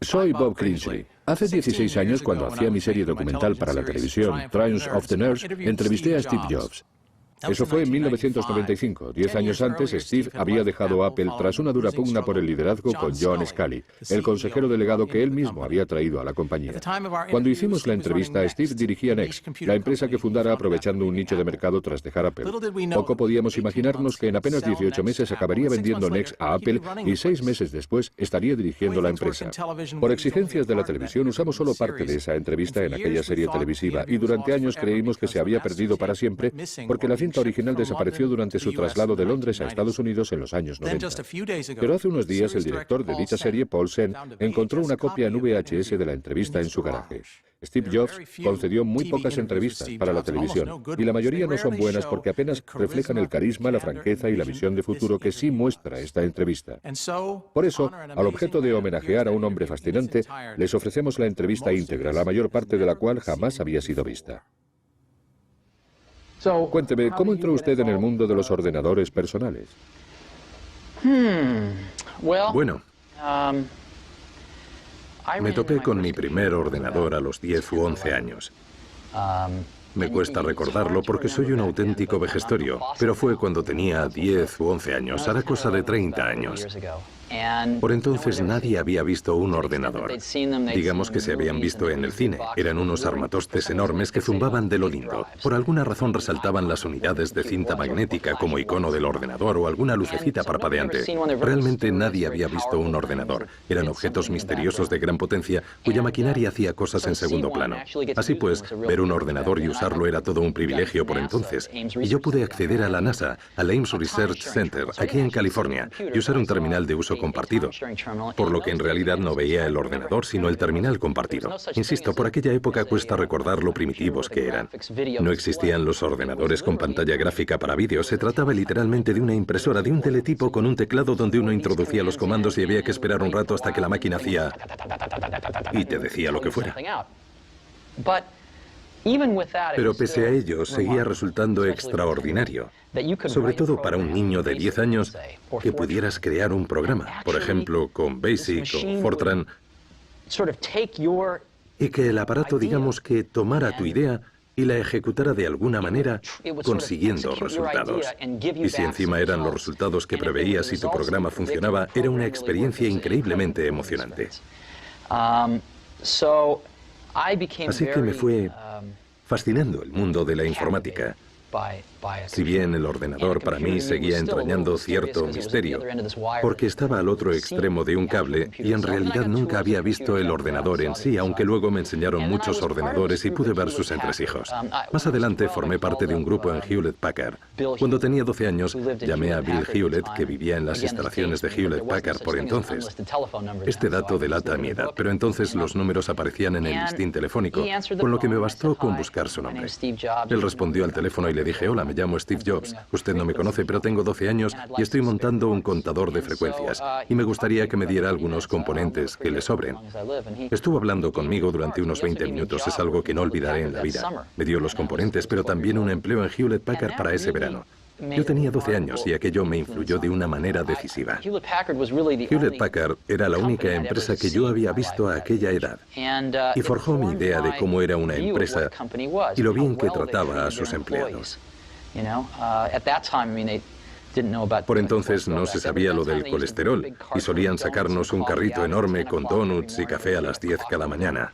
Soy Bob Cringely. Hace 16 años, cuando hacía mi serie documental para la televisión, Triumphs of the Nerds, entrevisté a Steve Jobs. Eso fue en 1995. 10 años antes, Steve había dejado Apple tras una dura pugna por el liderazgo con John Sculley, el consejero delegado que él mismo había traído a la compañía. Cuando hicimos la entrevista, Steve dirigía Next, la empresa que fundara aprovechando un nicho de mercado tras dejar Apple. Poco podíamos imaginarnos que en apenas 18 meses acabaría vendiendo Next a Apple y 6 meses después estaría dirigiendo la empresa. Por exigencias de la televisión, usamos solo parte de esa entrevista en aquella serie televisiva y durante años creímos que se había perdido para siempre porque la cinta original desapareció durante su traslado de Londres a Estados Unidos en los años 90. Pero hace unos días el director de dicha serie, Paul Sen, encontró una copia en VHS de la entrevista en su garaje. Steve Jobs concedió muy pocas entrevistas para la televisión y la mayoría no son buenas porque apenas reflejan el carisma, la franqueza y la visión de futuro que sí muestra esta entrevista. Por eso, al objeto de homenajear a un hombre fascinante, les ofrecemos la entrevista íntegra, la mayor parte de la cual jamás había sido vista. Cuénteme, ¿cómo entró usted en el mundo de los ordenadores personales? Bueno, me topé con mi primer ordenador a los 10 u 11 años. Me cuesta recordarlo porque soy un auténtico vejestorio, pero fue cuando tenía 10 u 11 años, hará cosa de 30 años. Por entonces nadie había visto un ordenador. Digamos que se habían visto en el cine. Eran unos armatostes enormes que zumbaban de lo lindo. Por alguna razón resaltaban las unidades de cinta magnética como icono del ordenador o alguna lucecita parpadeante. Realmente nadie había visto un ordenador. Eran objetos misteriosos de gran potencia cuya maquinaria hacía cosas en segundo plano. Así pues, ver un ordenador y usarlo era todo un privilegio por entonces. Y yo pude acceder a la NASA, al Ames Research Center, aquí en California, y usar un terminal de uso compartido, por lo que en realidad no veía el ordenador sino el terminal compartido. Insisto, por aquella época cuesta recordar lo primitivos que eran. No existían los ordenadores con pantalla gráfica para vídeo, se trataba literalmente de una impresora, de un teletipo con un teclado donde uno introducía los comandos y había que esperar un rato hasta que la máquina hacía y te decía lo que fuera. Pero pese a ello, seguía resultando extraordinario, sobre todo para un niño de 10 años, que pudieras crear un programa, por ejemplo, con BASIC o Fortran, y que el aparato, digamos, que tomara tu idea y la ejecutara de alguna manera, consiguiendo resultados. Y si encima eran los resultados que preveías y tu programa funcionaba, era una experiencia increíblemente emocionante. Así que me fue fascinando el mundo de la informática. Si bien el ordenador para mí seguía entrañando cierto misterio, porque estaba al otro extremo de un cable y en realidad nunca había visto el ordenador en sí, aunque luego me enseñaron muchos ordenadores y pude ver sus entresijos. Más adelante formé parte de un grupo en Hewlett Packard. Cuando tenía 12 años, llamé a Bill Hewlett, que vivía en las instalaciones de Hewlett Packard por entonces. Este dato delata mi edad, pero entonces los números aparecían en el listín telefónico, con lo que me bastó con buscar su nombre. Él respondió al teléfono y le dije: hola, me llamo Steve Jobs. Usted no me conoce, pero tengo 12 años y estoy montando un contador de frecuencias y me gustaría que me diera algunos componentes que le sobren. Estuvo hablando conmigo durante unos 20 minutos, es algo que no olvidaré en la vida. Me dio los componentes, pero también un empleo en Hewlett Packard para ese verano. Yo tenía 12 años y aquello me influyó de una manera decisiva. Hewlett Packard era la única empresa que yo había visto a aquella edad y forjó mi idea de cómo era una empresa y lo bien que trataba a sus empleados. Por entonces no se sabía lo del colesterol y solían sacarnos un carrito enorme con donuts y café a las 10 cada mañana.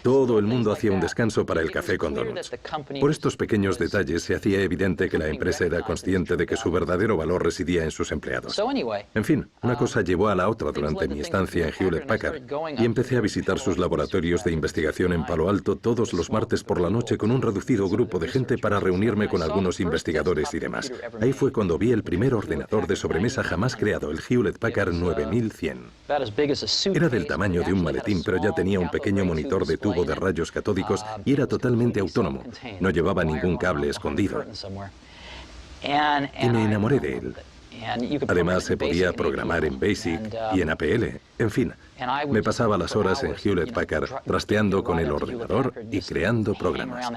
Todo el mundo hacía un descanso para el café con donuts. Por estos pequeños detalles se hacía evidente que la empresa era consciente de que su verdadero valor residía en sus empleados. En fin, una cosa llevó a la otra durante mi estancia en Hewlett Packard y empecé a visitar sus laboratorios de investigación en Palo Alto todos los martes por la noche con un reducido grupo de gente para reunirme con algunos investigadores y demás. Ahí fue cuando vi el primer ordenador de sobremesa jamás creado, el Hewlett Packard 9100. Era del tamaño de un maletín, pero ya tenía un pequeño monitor de tubo de rayos catódicos y era totalmente autónomo. No llevaba ningún cable escondido. Y me enamoré de él. Además, se podía programar en BASIC y en APL. En fin, me pasaba las horas en Hewlett Packard trasteando con el ordenador y creando programas.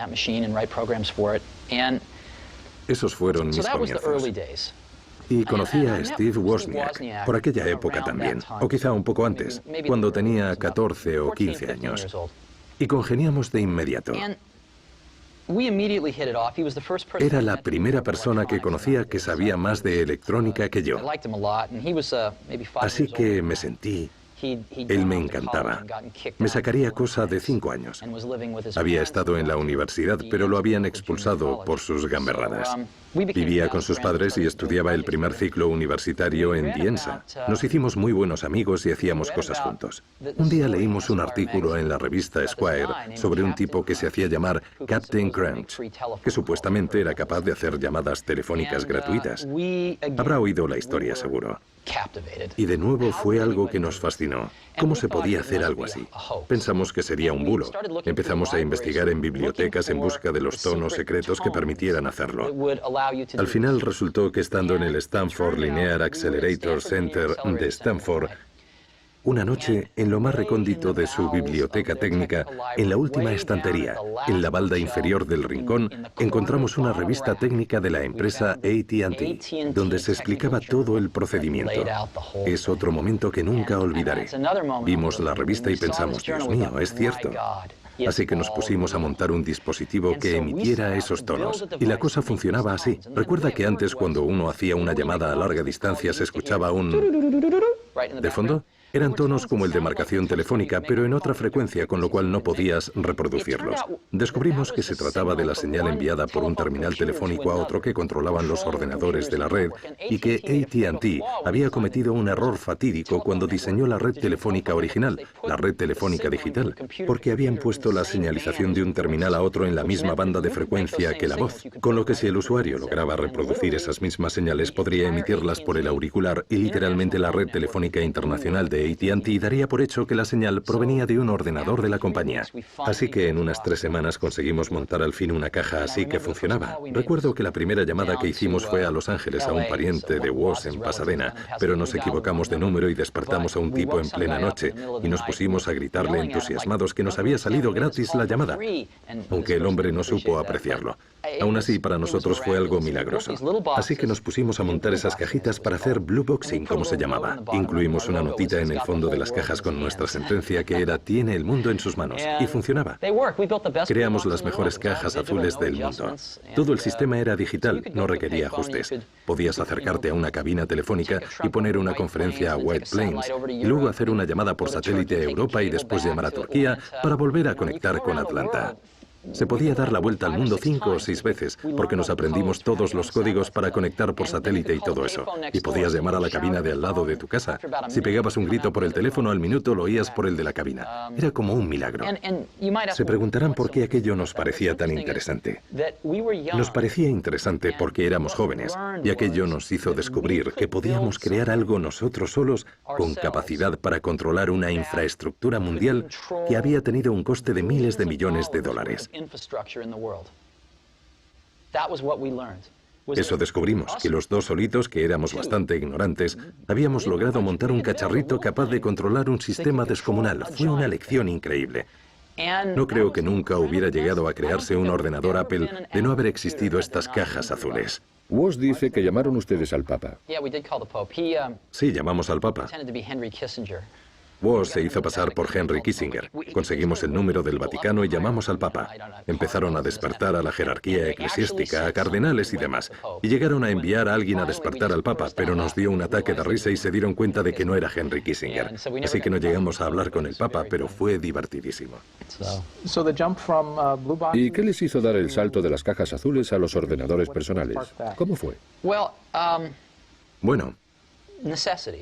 Esos fueron mis comienzos. Y conocí a Steve Wozniak por aquella época también, o quizá un poco antes, cuando tenía 14 o 15 años. Y congeniamos de inmediato. Era la primera persona que conocía que sabía más de electrónica que yo. Así que me sentí... Él me encantaba. Me sacaría cosa de 5 años. Había estado en la universidad, pero lo habían expulsado por sus gamberradas. Vivía con sus padres y estudiaba el primer ciclo universitario en Diensa. Nos hicimos muy buenos amigos y hacíamos cosas juntos. Un día leímos un artículo en la revista Squire sobre un tipo que se hacía llamar Captain Crunch, que supuestamente era capaz de hacer llamadas telefónicas gratuitas. Habrá oído la historia, seguro. Y de nuevo fue algo que nos fascinó. ¿Cómo se podía hacer algo así? Pensamos que sería un bulo. Empezamos a investigar en bibliotecas en busca de los tonos secretos que permitieran hacerlo. Al final resultó que estando en el Stanford Linear Accelerator Center de Stanford, una noche, en lo más recóndito de su biblioteca técnica, en la última estantería, en la balda inferior del rincón, encontramos una revista técnica de la empresa AT&T, donde se explicaba todo el procedimiento. Es otro momento que nunca olvidaré. Vimos la revista y pensamos, Dios mío, es cierto. Así que nos pusimos a montar un dispositivo que emitiera esos tonos. Y la cosa funcionaba así. Recuerda que antes, cuando uno hacía una llamada a larga distancia, se escuchaba un... ¿de fondo? Eran tonos como el de marcación telefónica, pero en otra frecuencia, con lo cual no podías reproducirlos. Descubrimos que se trataba de la señal enviada por un terminal telefónico a otro que controlaban los ordenadores de la red y que AT&T había cometido un error fatídico cuando diseñó la red telefónica original, la red telefónica digital, porque habían puesto la señalización de un terminal a otro en la misma banda de frecuencia que la voz, con lo que si el usuario lograba reproducir esas mismas señales podría emitirlas por el auricular y literalmente la red telefónica internacional de AT&T daría por hecho que la señal provenía de un ordenador de la compañía. Así que en unas 3 semanas conseguimos montar al fin una caja así que funcionaba. Recuerdo que la primera llamada que hicimos fue a Los Ángeles a un pariente de Woz en Pasadena, pero nos equivocamos de número y despertamos a un tipo en plena noche y nos pusimos a gritarle entusiasmados que nos había salido gratis la llamada, aunque el hombre no supo apreciarlo. Aún así, para nosotros fue algo milagroso. Así que nos pusimos a montar esas cajitas para hacer blue boxing, como se llamaba. Incluimos una notita en el fondo de las cajas con nuestra sentencia que era «Tiene el mundo en sus manos», y funcionaba. Creamos las mejores cajas azules del mundo. Todo el sistema era digital, no requería ajustes. Podías acercarte a una cabina telefónica y poner una conferencia a White Plains, y luego hacer una llamada por satélite a Europa y después llamar a Turquía para volver a conectar con Atlanta. Se podía dar la vuelta al mundo 5 o 6 veces, porque nos aprendimos todos los códigos para conectar por satélite y todo eso. Y podías llamar a la cabina de al lado de tu casa. Si pegabas un grito por el teléfono, al minuto lo oías por el de la cabina. Era como un milagro. Se preguntarán por qué aquello nos parecía tan interesante. Nos parecía interesante porque éramos jóvenes, y aquello nos hizo descubrir que podíamos crear algo nosotros solos con capacidad para controlar una infraestructura mundial que había tenido un coste de miles de millones de dólares. Eso descubrimos, que los dos solitos, que éramos bastante ignorantes, habíamos logrado montar un cacharrito capaz de controlar un sistema descomunal. Fue una lección increíble. No creo que nunca hubiera llegado a crearse un ordenador Apple de no haber existido estas cajas azules. Woz dice que llamaron ustedes al Papa. Sí, llamamos al Papa. Woz se hizo pasar por Henry Kissinger. Conseguimos el número del Vaticano y llamamos al Papa. Empezaron a despertar a la jerarquía eclesiástica, a cardenales y demás. Y llegaron a enviar a alguien a despertar al Papa, pero nos dio un ataque de risa y se dieron cuenta de que no era Henry Kissinger. Así que no llegamos a hablar con el Papa, pero fue divertidísimo. ¿Y qué les hizo dar el salto de las cajas azules a los ordenadores personales? ¿Cómo fue? Bueno,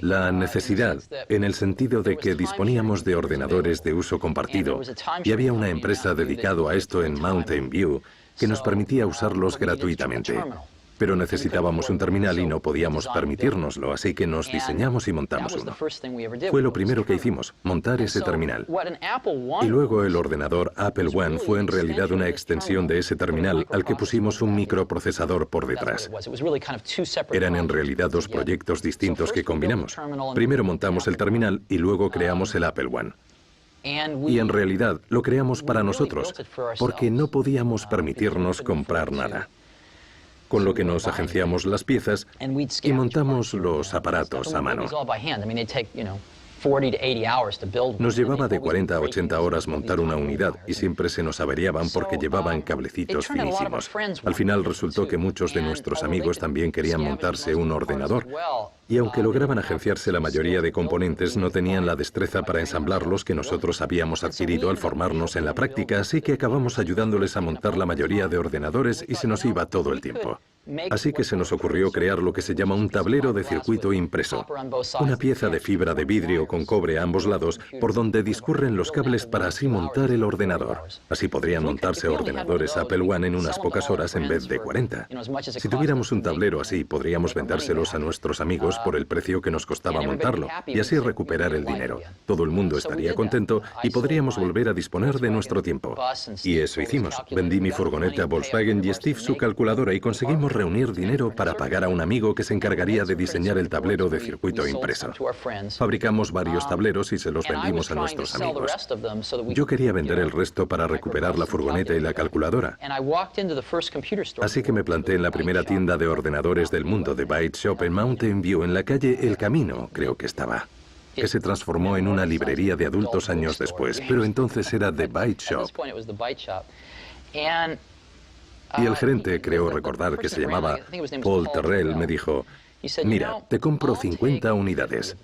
la necesidad, en el sentido de que disponíamos de ordenadores de uso compartido y había una empresa dedicada a esto en Mountain View que nos permitía usarlos gratuitamente. Pero necesitábamos un terminal y no podíamos permitírnoslo, así que nos diseñamos y montamos uno. Fue lo primero que hicimos, montar ese terminal. Y luego el ordenador Apple One fue en realidad una extensión de ese terminal al que pusimos un microprocesador por detrás. Eran en realidad 2 proyectos distintos que combinamos. Primero montamos el terminal y luego creamos el Apple One. Y en realidad lo creamos para nosotros, porque no podíamos permitirnos comprar nada. con lo que nos agenciamos las piezas y montamos los aparatos a mano. Nos llevaba de 40 a 80 horas montar una unidad y siempre se nos averiaban porque llevaban cablecitos finísimos. Al final resultó que muchos de nuestros amigos también querían montarse un ordenador. Y aunque lograban agenciarse la mayoría de componentes, no tenían la destreza para ensamblarlos que nosotros habíamos adquirido al formarnos en la práctica, así que acabamos ayudándoles a montar la mayoría de ordenadores y se nos iba todo el tiempo. Así que se nos ocurrió crear lo que se llama un tablero de circuito impreso, una pieza de fibra de vidrio con cobre a ambos lados por donde discurren los cables para así montar el ordenador. Así podrían montarse ordenadores Apple I en unas pocas horas en vez de 40. Si tuviéramos un tablero así, podríamos vendérselos a nuestros amigos por el precio que nos costaba montarlo y así recuperar el dinero. Todo el mundo estaría contento y podríamos volver a disponer de nuestro tiempo. Y eso hicimos. Vendí mi furgoneta a Volkswagen y Steve su calculadora y conseguimos reunir dinero para pagar a un amigo que se encargaría de diseñar el tablero de circuito impreso. Fabricamos varios tableros y se los vendimos a nuestros amigos. Yo quería vender el resto para recuperar la furgoneta y la calculadora. Así que me planté en la primera tienda de ordenadores del mundo de Byte Shop en Mountain View, en la calle El Camino, creo que estaba, que se transformó en una librería de adultos años después, pero entonces era The Byte Shop. Y el gerente, creo recordar que se llamaba Paul Terrell, me dijo: mira, te compro 50 unidades.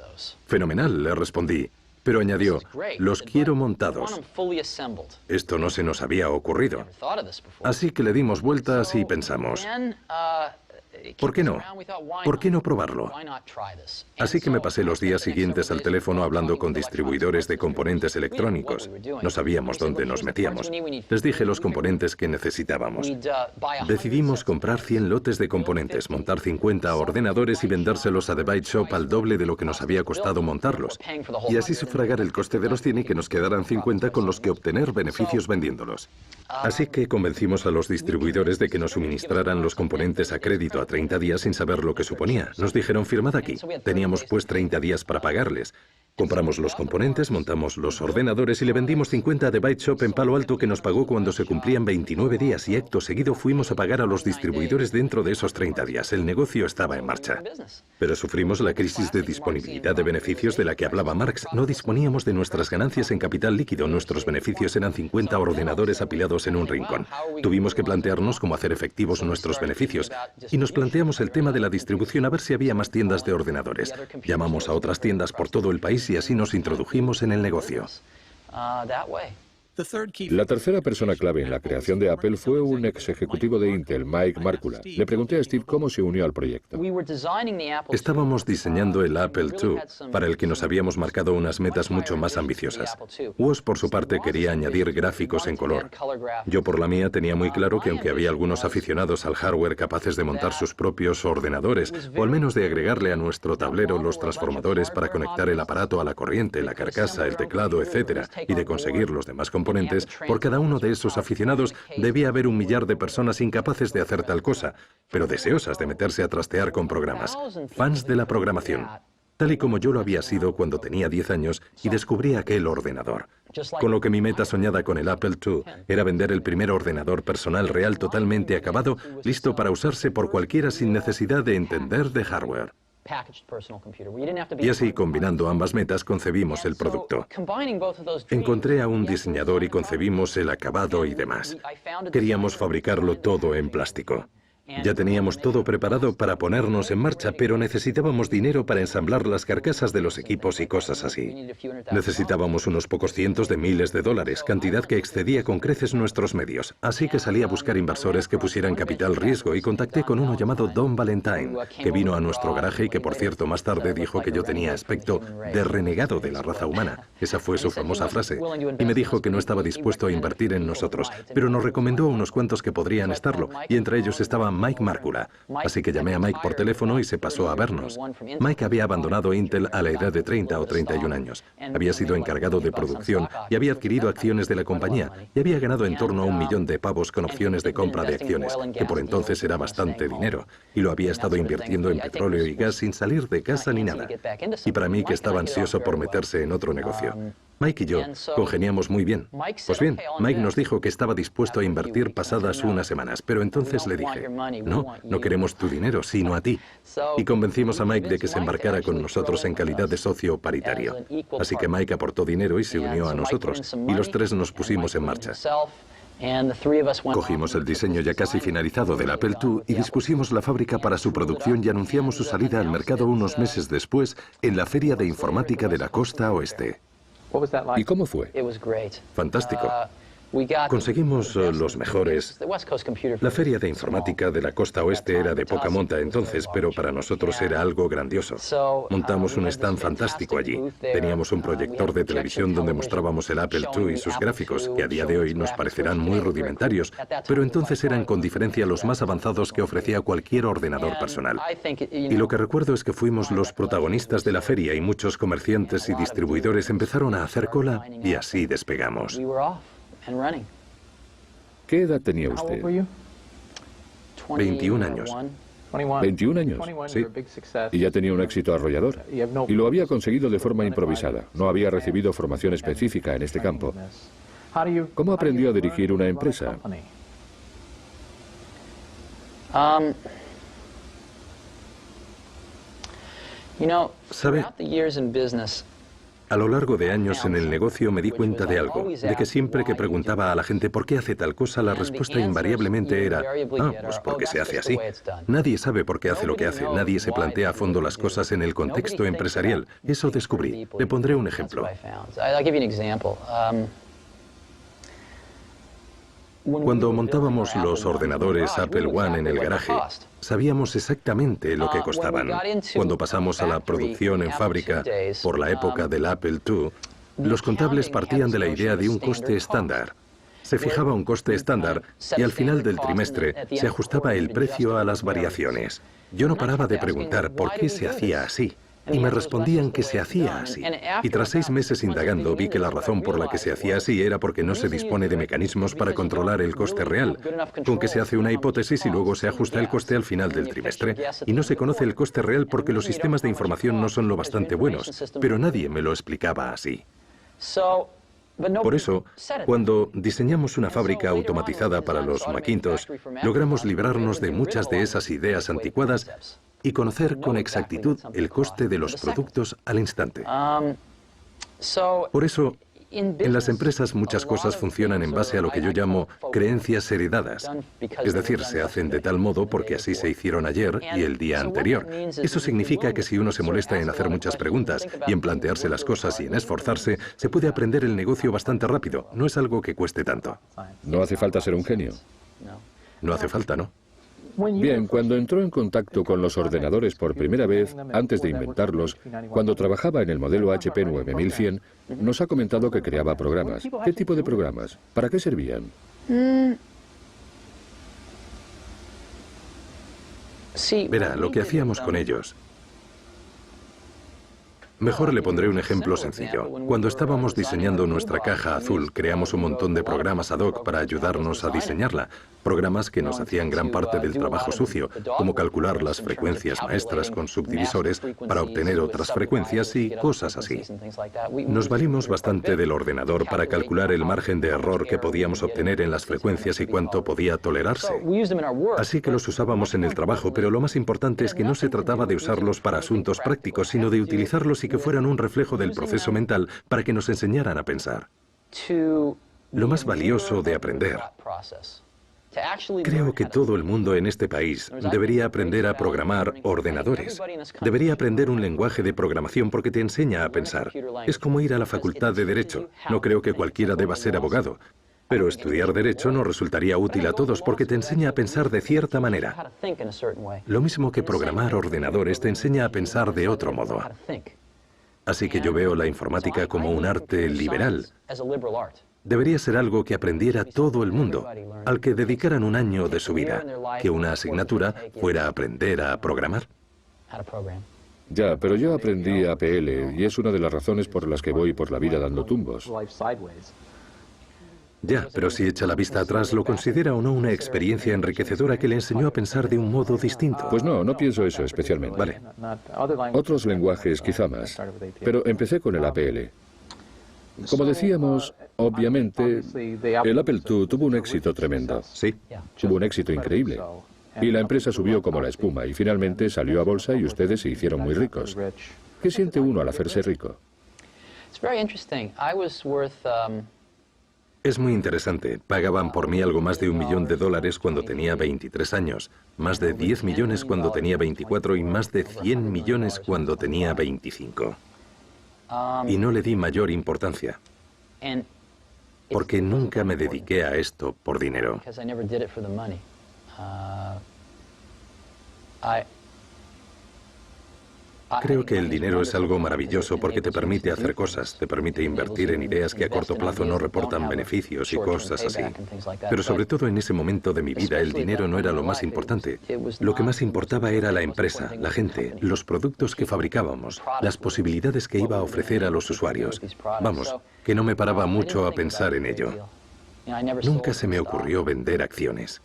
Fenomenal, le respondí. Pero añadió: los quiero montados. Esto no se nos había ocurrido. Así que le dimos vueltas y pensamos: ¿por qué no? ¿Por qué no probarlo? Así que me pasé los días siguientes al teléfono hablando con distribuidores de componentes electrónicos. No sabíamos dónde nos metíamos. Les dije los componentes que necesitábamos. Decidimos comprar 100 lotes de componentes, montar 50 ordenadores y vendérselos a The Byte Shop al doble de lo que nos había costado montarlos. Y así sufragar el coste de los 100 y que nos quedaran 50 con los que obtener beneficios vendiéndolos. Así que convencimos a los distribuidores de que nos suministraran los componentes a crédito a 30 días sin saber lo que suponía. Nos dijeron: firmad aquí. Teníamos pues 30 días para pagarles. Compramos los componentes, montamos los ordenadores y le vendimos 50 a The Byte Shop en Palo Alto, que nos pagó cuando se cumplían 29 días y acto seguido fuimos a pagar a los distribuidores dentro de esos 30 días. El negocio estaba en marcha. Pero sufrimos la crisis de disponibilidad de beneficios de la que hablaba Marx. No disponíamos de nuestras ganancias en capital líquido. Nuestros beneficios eran 50 ordenadores apilados en un rincón. Tuvimos que plantearnos cómo hacer efectivos nuestros beneficios y nos planteamos el tema de la distribución, a ver si había más tiendas de ordenadores. Llamamos a otras tiendas por todo el país y así nos introdujimos en el negocio. La tercera persona clave en la creación de Apple fue un ex ejecutivo de Intel, Mike Markkula. Le pregunté a Steve cómo se unió al proyecto. Estábamos diseñando el Apple II, para el que nos habíamos marcado unas metas mucho más ambiciosas. Woz, por su parte, quería añadir gráficos en color. Yo, por la mía, tenía muy claro que aunque había algunos aficionados al hardware capaces de montar sus propios ordenadores, o al menos de agregarle a nuestro tablero los transformadores para conectar el aparato a la corriente, la carcasa, el teclado, etc., y de conseguir los demás componentes, por cada uno de esos aficionados debía haber 1 millar de personas incapaces de hacer tal cosa, pero deseosas de meterse a trastear con programas, fans de la programación, tal y como yo lo había sido cuando tenía 10 años y descubrí aquel ordenador. Con lo que mi meta soñada con el Apple II era vender el primer ordenador personal real totalmente acabado, listo para usarse por cualquiera sin necesidad de entender de hardware. Y así, combinando ambas metas, concebimos el producto. Encontré a un diseñador y concebimos el acabado y demás. Queríamos fabricarlo todo en plástico. Ya teníamos todo preparado para ponernos en marcha, pero necesitábamos dinero para ensamblar las carcasas de los equipos y cosas así. Necesitábamos unos pocos cientos de miles de dólares, cantidad que excedía con creces nuestros medios. Así que salí a buscar inversores que pusieran capital riesgo y contacté con uno llamado Don Valentine, que vino a nuestro garaje y que, por cierto, más tarde dijo que yo tenía aspecto de renegado de la raza humana. Esa fue su famosa frase. Y me dijo que no estaba dispuesto a invertir en nosotros, pero nos recomendó a unos cuantos que podrían estarlo, y entre ellos estaba Mike Markkula. Así que llamé a Mike por teléfono y se pasó a vernos. Mike había abandonado Intel a la edad de 30 o 31 años. Había sido encargado de producción y había adquirido acciones de la compañía y había ganado en torno a $1 millón con opciones de compra de acciones, que por entonces era bastante dinero, y lo había estado invirtiendo en petróleo y gas sin salir de casa ni nada. Y para mí, que estaba ansioso por meterse en otro negocio. Mike y yo congeniamos muy bien. Pues bien, Mike nos dijo que estaba dispuesto a invertir pasadas unas semanas, pero entonces le dije, no queremos tu dinero, sino a ti. Y convencimos a Mike de que se embarcara con nosotros en calidad de socio paritario. Así que Mike aportó dinero y se unió a nosotros, y los tres nos pusimos en marcha. Cogimos el diseño ya casi finalizado del Apple II y dispusimos la fábrica para su producción y anunciamos su salida al mercado unos meses después en la Feria de Informática de la Costa Oeste. ¿Y cómo fue? Fantástico. Conseguimos los mejores. La Feria de Informática de la Costa Oeste era de poca monta entonces, pero para nosotros era algo grandioso. Montamos un stand fantástico allí. Teníamos un proyector de televisión donde mostrábamos el Apple II y sus gráficos, que a día de hoy nos parecerán muy rudimentarios, pero entonces eran con diferencia los más avanzados que ofrecía cualquier ordenador personal. Y lo que recuerdo es que fuimos los protagonistas de la feria y muchos comerciantes y distribuidores empezaron a hacer cola y así despegamos. ¿Qué edad tenía usted? 21 años. 21 años, sí. Y ya tenía un éxito arrollador. Y lo había conseguido de forma improvisada. No había recibido formación específica en este campo. ¿Cómo aprendió a dirigir una empresa? ¿Sabe? A lo largo de años en el negocio me di cuenta de algo, de que siempre que preguntaba a la gente por qué hace tal cosa, la respuesta invariablemente era, pues porque se hace así. Nadie sabe por qué hace lo que hace, nadie se plantea a fondo las cosas en el contexto empresarial. Eso descubrí. Le pondré un ejemplo. Cuando montábamos los ordenadores Apple I en el garaje, sabíamos exactamente lo que costaban. Cuando pasamos a la producción en fábrica, por la época del Apple II, los contables partían de la idea de un coste estándar. Se fijaba un coste estándar y al final del trimestre se ajustaba el precio a las variaciones. Yo no paraba de preguntar por qué se hacía así. Y me respondían que se hacía así. Y tras 6 meses indagando vi que la razón por la que se hacía así era porque no se dispone de mecanismos para controlar el coste real, con que se hace una hipótesis y luego se ajusta el coste al final del trimestre. Y no se conoce el coste real porque los sistemas de información no son lo bastante buenos, pero nadie me lo explicaba así. Por eso, cuando diseñamos una fábrica automatizada para los Macintosh, logramos librarnos de muchas de esas ideas anticuadas y conocer con exactitud el coste de los productos al instante. Por eso, en las empresas muchas cosas funcionan en base a lo que yo llamo creencias heredadas. Es decir, se hacen de tal modo porque así se hicieron ayer y el día anterior. Eso significa que si uno se molesta en hacer muchas preguntas y en plantearse las cosas y en esforzarse, se puede aprender el negocio bastante rápido. No es algo que cueste tanto. No hace falta ser un genio. No hace falta, ¿no? Bien, cuando entró en contacto con los ordenadores por primera vez, antes de inventarlos, cuando trabajaba en el modelo HP 9100, nos ha comentado que creaba programas. ¿Qué tipo de programas? ¿Para qué servían? Verá, lo que hacíamos con ellos. Mejor le pondré un ejemplo sencillo. Cuando estábamos diseñando nuestra caja azul, creamos un montón de programas ad hoc para ayudarnos a diseñarla. Programas que nos hacían gran parte del trabajo sucio, como calcular las frecuencias maestras con subdivisores para obtener otras frecuencias y cosas así. Nos valimos bastante del ordenador para calcular el margen de error que podíamos obtener en las frecuencias y cuánto podía tolerarse. Así que los usábamos en el trabajo, pero lo más importante es que no se trataba de usarlos para asuntos prácticos, sino de utilizarlos y que fueran un reflejo del proceso mental para que nos enseñaran a pensar. Lo más valioso de aprender. Creo que todo el mundo en este país debería aprender a programar ordenadores. Debería aprender un lenguaje de programación porque te enseña a pensar. Es como ir a la facultad de Derecho. No creo que cualquiera deba ser abogado. Pero estudiar Derecho nos resultaría útil a todos porque te enseña a pensar de cierta manera. Lo mismo que programar ordenadores te enseña a pensar de otro modo. Así que yo veo la informática como un arte liberal. Debería ser algo que aprendiera todo el mundo, al que dedicaran un año de su vida, que una asignatura fuera aprender a programar. Ya, pero yo aprendí APL y es una de las razones por las que voy por la vida dando tumbos. Ya, pero si echa la vista atrás, ¿lo considera o no una experiencia enriquecedora que le enseñó a pensar de un modo distinto? Pues no pienso eso especialmente. Vale. Otros lenguajes quizá más, pero empecé con el APL. Como decíamos, obviamente, el Apple II tuvo un éxito tremendo. Sí. Tuvo un éxito increíble. Y la empresa subió como la espuma y finalmente salió a bolsa y ustedes se hicieron muy ricos. ¿Qué siente uno al hacerse rico? Es muy interesante. Pagaban por mí algo más de $1 millón cuando tenía 23 años, más de 10 millones cuando tenía 24 y más de 100 millones cuando tenía 25. Y no le di mayor importancia, porque nunca me dediqué a esto por dinero. Creo que el dinero es algo maravilloso porque te permite hacer cosas, te permite invertir en ideas que a corto plazo no reportan beneficios y cosas así. Pero sobre todo en ese momento de mi vida el dinero no era lo más importante. Lo que más importaba era la empresa, la gente, los productos que fabricábamos, las posibilidades que iba a ofrecer a los usuarios. Vamos, que no me paraba mucho a pensar en ello. Nunca se me ocurrió vender acciones.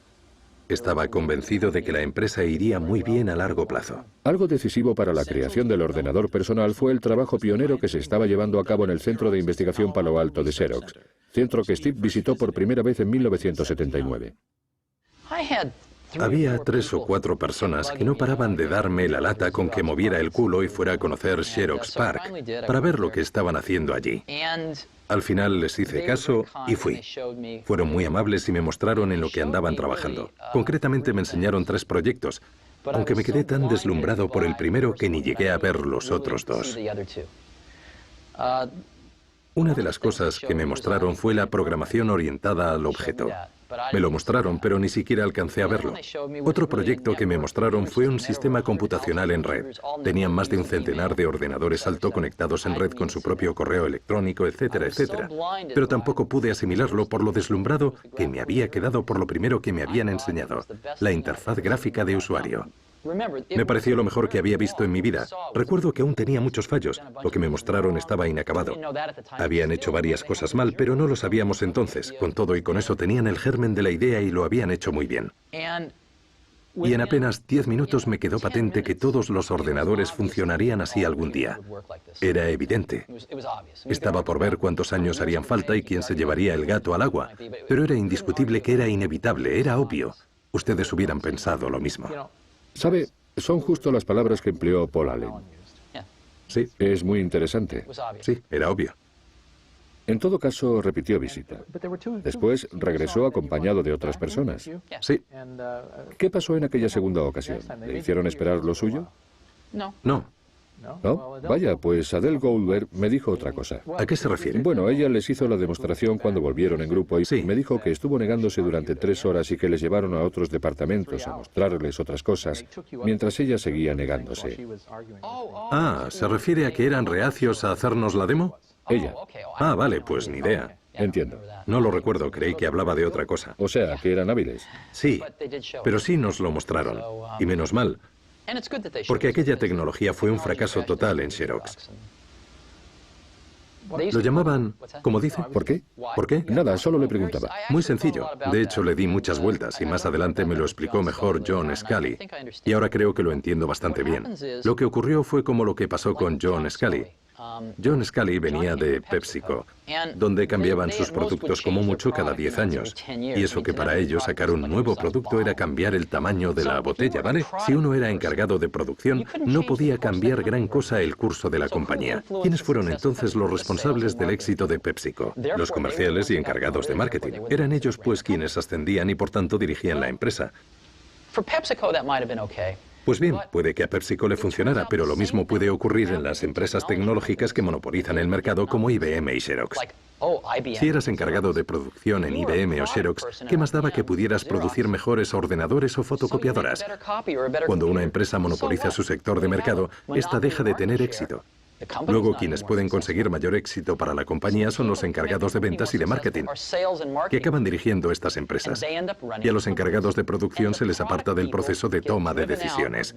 Estaba convencido de que la empresa iría muy bien a largo plazo. Algo decisivo para la creación del ordenador personal fue el trabajo pionero que se estaba llevando a cabo en el Centro de Investigación Palo Alto de Xerox, centro que Steve visitó por primera vez en 1979. Había 3 o 4 personas que no paraban de darme la lata con que moviera el culo y fuera a conocer Xerox PARC para ver lo que estaban haciendo allí. Al final les hice caso y fui. Fueron muy amables y me mostraron en lo que andaban trabajando. Concretamente me enseñaron 3 proyectos, aunque me quedé tan deslumbrado por el primero que ni llegué a ver los otros 2. Una de las cosas que me mostraron fue la programación orientada al objeto. Me lo mostraron, pero ni siquiera alcancé a verlo. Otro proyecto que me mostraron fue un sistema computacional en red. Tenían más de un centenar de ordenadores alto conectados en red con su propio correo electrónico, etcétera, etcétera. Pero tampoco pude asimilarlo por lo deslumbrado que me había quedado por lo primero que me habían enseñado, la interfaz gráfica de usuario. Me pareció lo mejor que había visto en mi vida. Recuerdo que aún tenía muchos fallos. Lo que me mostraron estaba inacabado. Habían hecho varias cosas mal, pero no lo sabíamos entonces. Con todo y con eso tenían el germen de la idea y lo habían hecho muy bien. Y en apenas 10 minutos me quedó patente que todos los ordenadores funcionarían así algún día. Era evidente. Estaba por ver cuántos años harían falta y quién se llevaría el gato al agua. Pero era indiscutible que era inevitable, era obvio. Ustedes hubieran pensado lo mismo. ¿Sabe? Son justo las palabras que empleó Paul Allen. Sí. Es muy interesante. Sí, era obvio. En todo caso, repitió visita. Después regresó acompañado de otras personas. Sí. ¿Qué pasó en aquella segunda ocasión? ¿Le hicieron esperar lo suyo? No. ¿No? Vaya, pues Adele Goldberg me dijo otra cosa. ¿A qué se refiere? Bueno, ella les hizo la demostración cuando volvieron en grupo y Sí. me dijo que estuvo negándose durante 3 horas y que les llevaron a otros departamentos a mostrarles otras cosas, mientras ella seguía negándose. Ah, ¿se refiere a que eran reacios a hacernos la demo? Ella. Ah, vale, pues ni idea. Entiendo. No lo recuerdo, creí que hablaba de otra cosa. O sea, que eran hábiles. Sí, pero sí nos lo mostraron. Y menos mal, porque aquella tecnología fue un fracaso total en Xerox. Lo llamaban, ¿cómo dice? ¿Por qué? ¿Por qué? Nada, solo le preguntaba. Muy sencillo. De hecho, le di muchas vueltas y más adelante me lo explicó mejor John Scully. Y ahora creo que lo entiendo bastante bien. Lo que ocurrió fue como lo que pasó con John Scully. John Scully venía de PepsiCo, donde cambiaban sus productos como mucho cada 10 años. Y eso que para ellos sacar un nuevo producto era cambiar el tamaño de la botella, ¿vale? Si uno era encargado de producción, no podía cambiar gran cosa el curso de la compañía. ¿Quiénes fueron entonces los responsables del éxito de PepsiCo? Los comerciales y encargados de marketing. Eran ellos pues quienes ascendían y por tanto dirigían la empresa. Pues bien, puede que a PepsiCo le funcionara, pero lo mismo puede ocurrir en las empresas tecnológicas que monopolizan el mercado como IBM y Xerox. Si eras encargado de producción en IBM o Xerox, ¿qué más daba que pudieras producir mejores ordenadores o fotocopiadoras? Cuando una empresa monopoliza su sector de mercado, esta deja de tener éxito. Luego, quienes pueden conseguir mayor éxito para la compañía son los encargados de ventas y de marketing, que acaban dirigiendo estas empresas. Y a los encargados de producción se les aparta del proceso de toma de decisiones.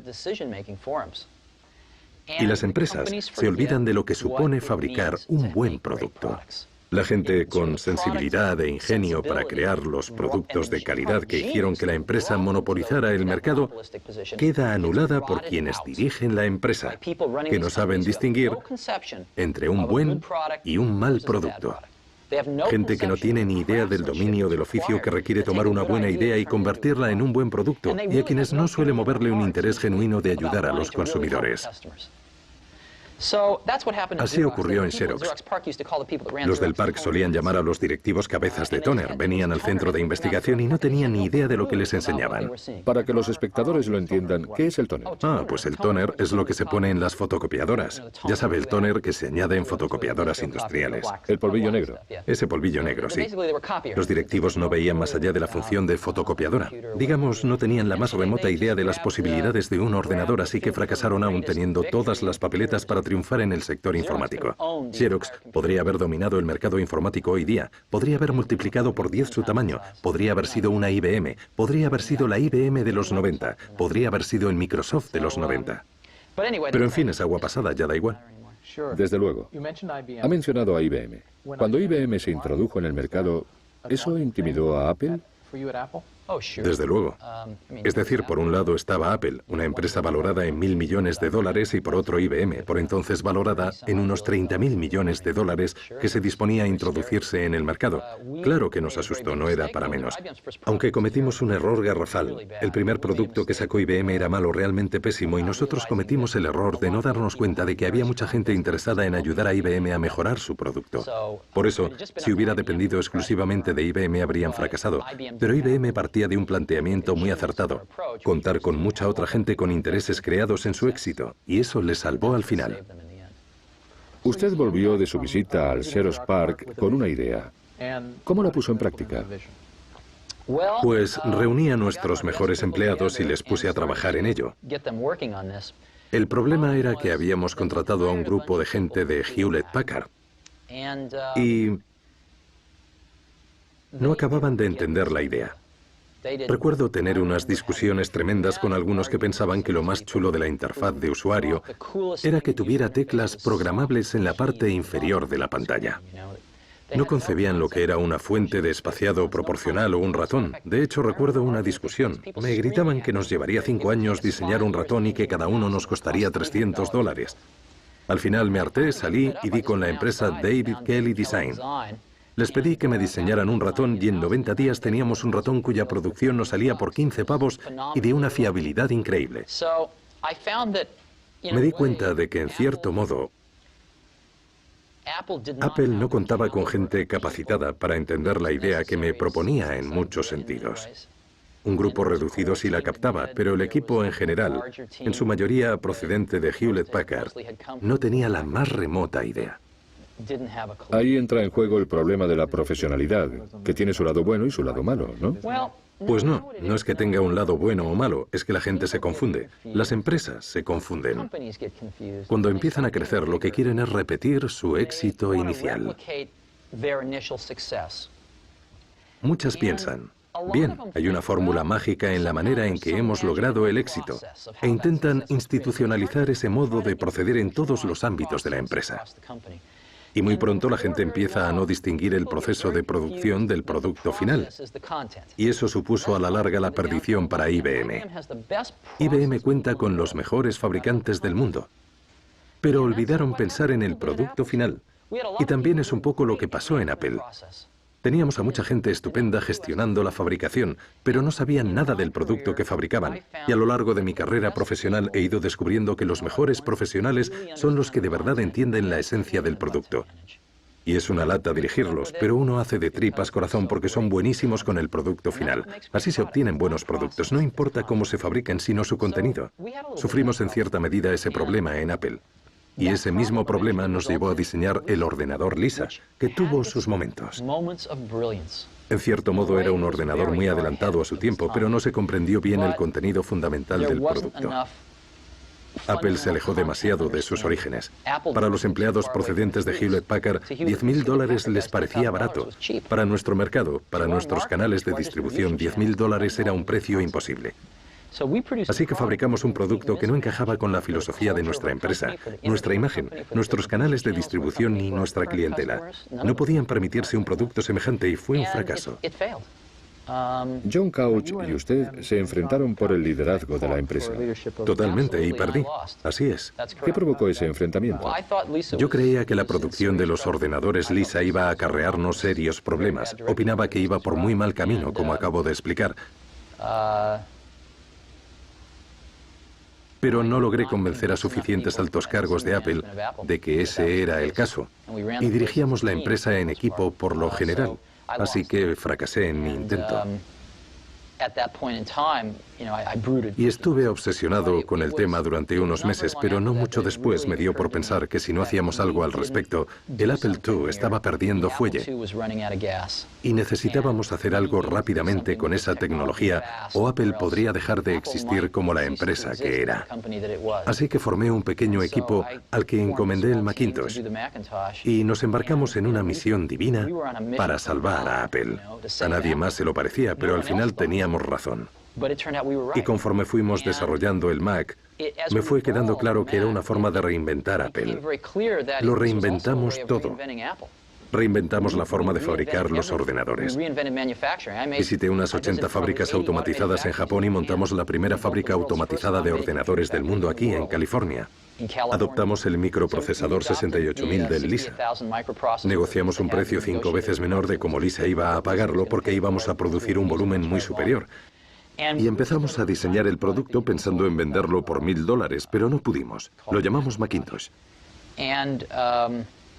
Y las empresas se olvidan de lo que supone fabricar un buen producto. La gente con sensibilidad e ingenio para crear los productos de calidad que hicieron que la empresa monopolizara el mercado queda anulada por quienes dirigen la empresa, que no saben distinguir entre un buen y un mal producto. Gente que no tiene ni idea del dominio del oficio que requiere tomar una buena idea y convertirla en un buen producto, y a quienes no suele moverle un interés genuino de ayudar a los consumidores. Así ocurrió en Xerox. Los del parque solían llamar a los directivos cabezas de tóner. Venían al centro de investigación y no tenían ni idea de lo que les enseñaban. Para que los espectadores lo entiendan, ¿qué es el tóner? Pues el tóner es lo que se pone en las fotocopiadoras. Ya sabe, el tóner que se añade en fotocopiadoras industriales. El polvillo negro. Ese polvillo negro, sí. Los directivos no veían más allá de la función de fotocopiadora. Digamos, no tenían la más remota idea de las posibilidades de un ordenador, así que fracasaron aún teniendo todas las papeletas para triunfar en el sector informático. Xerox podría haber dominado el mercado informático hoy día, podría haber multiplicado por 10 su tamaño, podría haber sido una IBM, podría haber sido la IBM de los 90, podría haber sido el Microsoft de los 90. Pero en fin, es agua pasada, ya da igual. Desde luego. Ha mencionado a IBM. Cuando IBM se introdujo en el mercado, ¿eso intimidó a Apple? Desde luego. Es decir, por un lado estaba Apple, una empresa valorada en $1.000 millones, y por otro IBM, por entonces valorada en unos $30.000 millones, que se disponía a introducirse en el mercado. Claro que nos asustó, no era para menos. Aunque cometimos un error garrafal. El primer producto que sacó IBM era malo, realmente pésimo, y nosotros cometimos el error de no darnos cuenta de que había mucha gente interesada en ayudar a IBM a mejorar su producto. Por eso, si hubiera dependido exclusivamente de IBM, habrían fracasado. Pero IBM partía de un planteamiento muy acertado, contar con mucha otra gente con intereses creados en su éxito, y eso le salvó al final. Usted volvió de su visita al Xerox PARC con una idea. ¿Cómo la puso en práctica? Pues reuní a nuestros mejores empleados y les puse a trabajar en ello. El problema era que habíamos contratado a un grupo de gente de Hewlett Packard y no acababan de entender la idea. Recuerdo tener unas discusiones tremendas con algunos que pensaban que lo más chulo de la interfaz de usuario era que tuviera teclas programables en la parte inferior de la pantalla. No concebían lo que era una fuente de espaciado proporcional o un ratón. De hecho, recuerdo una discusión. Me gritaban que nos llevaría 5 años diseñar un ratón y que cada uno nos costaría $300. Al final me harté, salí y di con la empresa David Kelly Design. Les pedí que me diseñaran un ratón y en 90 días teníamos un ratón cuya producción nos salía por 15 pavos y de una fiabilidad increíble. Me di cuenta de que, en cierto modo, Apple no contaba con gente capacitada para entender la idea que me proponía en muchos sentidos. Un grupo reducido sí la captaba, pero el equipo en general, en su mayoría procedente de Hewlett Packard, no tenía la más remota idea. Ahí entra en juego el problema de la profesionalidad, que tiene su lado bueno y su lado malo, ¿no? Pues no, no es que tenga un lado bueno o malo, es que la gente se confunde. Las empresas se confunden. Cuando empiezan a crecer, lo que quieren es repetir su éxito inicial. Muchas piensan, bien, hay una fórmula mágica en la manera en que hemos logrado el éxito, e intentan institucionalizar ese modo de proceder en todos los ámbitos de la empresa. Y muy pronto la gente empieza a no distinguir el proceso de producción del producto final. Y eso supuso a la larga la perdición para IBM. IBM cuenta con los mejores fabricantes del mundo. Pero olvidaron pensar en el producto final. Y también es un poco lo que pasó en Apple. Teníamos a mucha gente estupenda gestionando la fabricación, pero no sabían nada del producto que fabricaban. Y a lo largo de mi carrera profesional he ido descubriendo que los mejores profesionales son los que de verdad entienden la esencia del producto. Y es una lata dirigirlos, pero uno hace de tripas corazón porque son buenísimos con el producto final. Así se obtienen buenos productos, no importa cómo se fabriquen, sino su contenido. Sufrimos en cierta medida ese problema en Apple. Y ese mismo problema nos llevó a diseñar el ordenador Lisa, que tuvo sus momentos. En cierto modo era un ordenador muy adelantado a su tiempo, pero no se comprendió bien el contenido fundamental del producto. Apple se alejó demasiado de sus orígenes. Para los empleados procedentes de Hewlett Packard, $10.000 les parecía barato. Para nuestro mercado, para nuestros canales de distribución, $10.000 era un precio imposible. Así que fabricamos un producto que no encajaba con la filosofía de nuestra empresa, nuestra imagen, nuestros canales de distribución ni nuestra clientela. No podían permitirse un producto semejante y fue un fracaso. John Couch y usted se enfrentaron por el liderazgo de la empresa. Totalmente, y perdí. Así es. ¿Qué provocó ese enfrentamiento? Yo creía que la producción de los ordenadores Lisa iba a acarrearnos serios problemas. Opinaba que iba por muy mal camino, como acabo de explicar. Pero no logré convencer a suficientes altos cargos de Apple de que ese era el caso. Y dirigíamos la empresa en equipo por lo general. Así que fracasé en mi intento. Y estuve obsesionado con el tema durante unos meses, pero no mucho después me dio por pensar que si no hacíamos algo al respecto, el Apple II estaba perdiendo fuelle. Y necesitábamos hacer algo rápidamente con esa tecnología, o Apple podría dejar de existir como la empresa que era. Así que formé un pequeño equipo al que encomendé el Macintosh. Y nos embarcamos en una misión divina para salvar a Apple. A nadie más se lo parecía, pero al final teníamos razón. Y conforme fuimos desarrollando el Mac, me fue quedando claro que era una forma de reinventar Apple. Lo reinventamos todo. Reinventamos la forma de fabricar los ordenadores. Visité unas 80 fábricas automatizadas en Japón y montamos la primera fábrica automatizada de ordenadores del mundo aquí, en California. Adoptamos el microprocesador 68000 del Lisa. Negociamos un precio 5 veces menor de como Lisa iba a pagarlo porque íbamos a producir un volumen muy superior. Y empezamos a diseñar el producto pensando en venderlo por $1000, pero no pudimos. Lo llamamos Macintosh.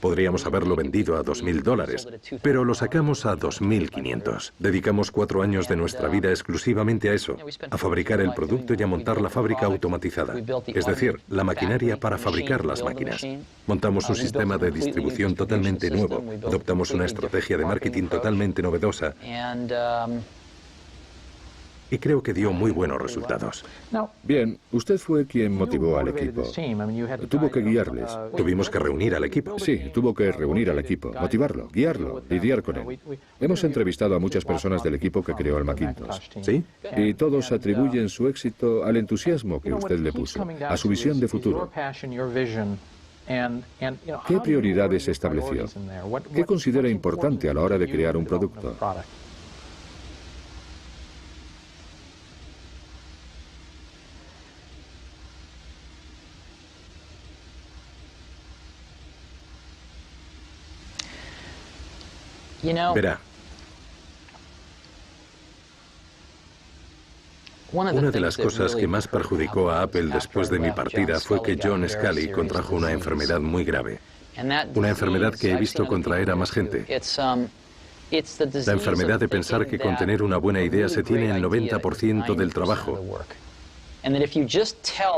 Podríamos haberlo vendido a $2000, pero lo sacamos a 2500. Dedicamos 4 años de nuestra vida exclusivamente a eso, a fabricar el producto y a montar la fábrica automatizada, es decir, la maquinaria para fabricar las máquinas. Montamos un sistema de distribución totalmente nuevo, adoptamos una estrategia de marketing totalmente novedosa y creo que dio muy buenos resultados. Bien, usted fue quien motivó al equipo. Tuvo que guiarles. Tuvimos que reunir al equipo. Sí, tuvo que reunir al equipo, motivarlo, guiarlo, lidiar con él. Hemos entrevistado a muchas personas del equipo que creó el Macintosh. ¿Sí? Y todos atribuyen su éxito al entusiasmo que usted le puso, a su visión de futuro. ¿Qué prioridades estableció? ¿Qué considera importante a la hora de crear un producto? Verá, una de las cosas que más perjudicó a Apple después de mi partida fue que John Sculley contrajo una enfermedad muy grave. Una enfermedad que he visto contraer a más gente. La enfermedad de pensar que con tener una buena idea se tiene el 90% del trabajo.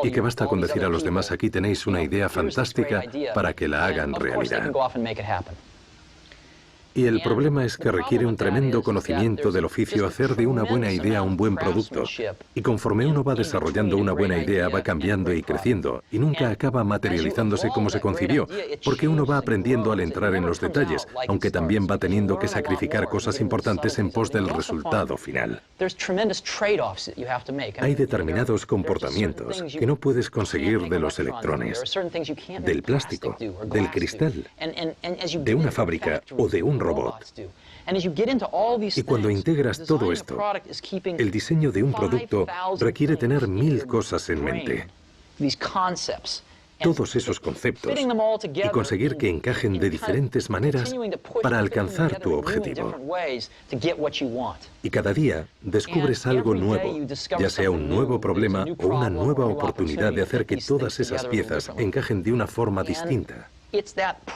Y que basta con decir a los demás, aquí tenéis una idea fantástica para que la hagan realidad. Y el problema es que requiere un tremendo conocimiento del oficio hacer de una buena idea un buen producto. Y conforme uno va desarrollando una buena idea, va cambiando y creciendo, y nunca acaba materializándose como se concibió, porque uno va aprendiendo al entrar en los detalles, aunque también va teniendo que sacrificar cosas importantes en pos del resultado final. Hay determinados comportamientos que no puedes conseguir de los electrones, del plástico, del cristal, de una fábrica o de un robot. Y cuando integras todo esto, el diseño de un producto requiere tener 1000 cosas en mente. Todos esos conceptos y conseguir que encajen de diferentes maneras para alcanzar tu objetivo. Y cada día descubres algo nuevo, ya sea un nuevo problema o una nueva oportunidad de hacer que todas esas piezas encajen de una forma distinta.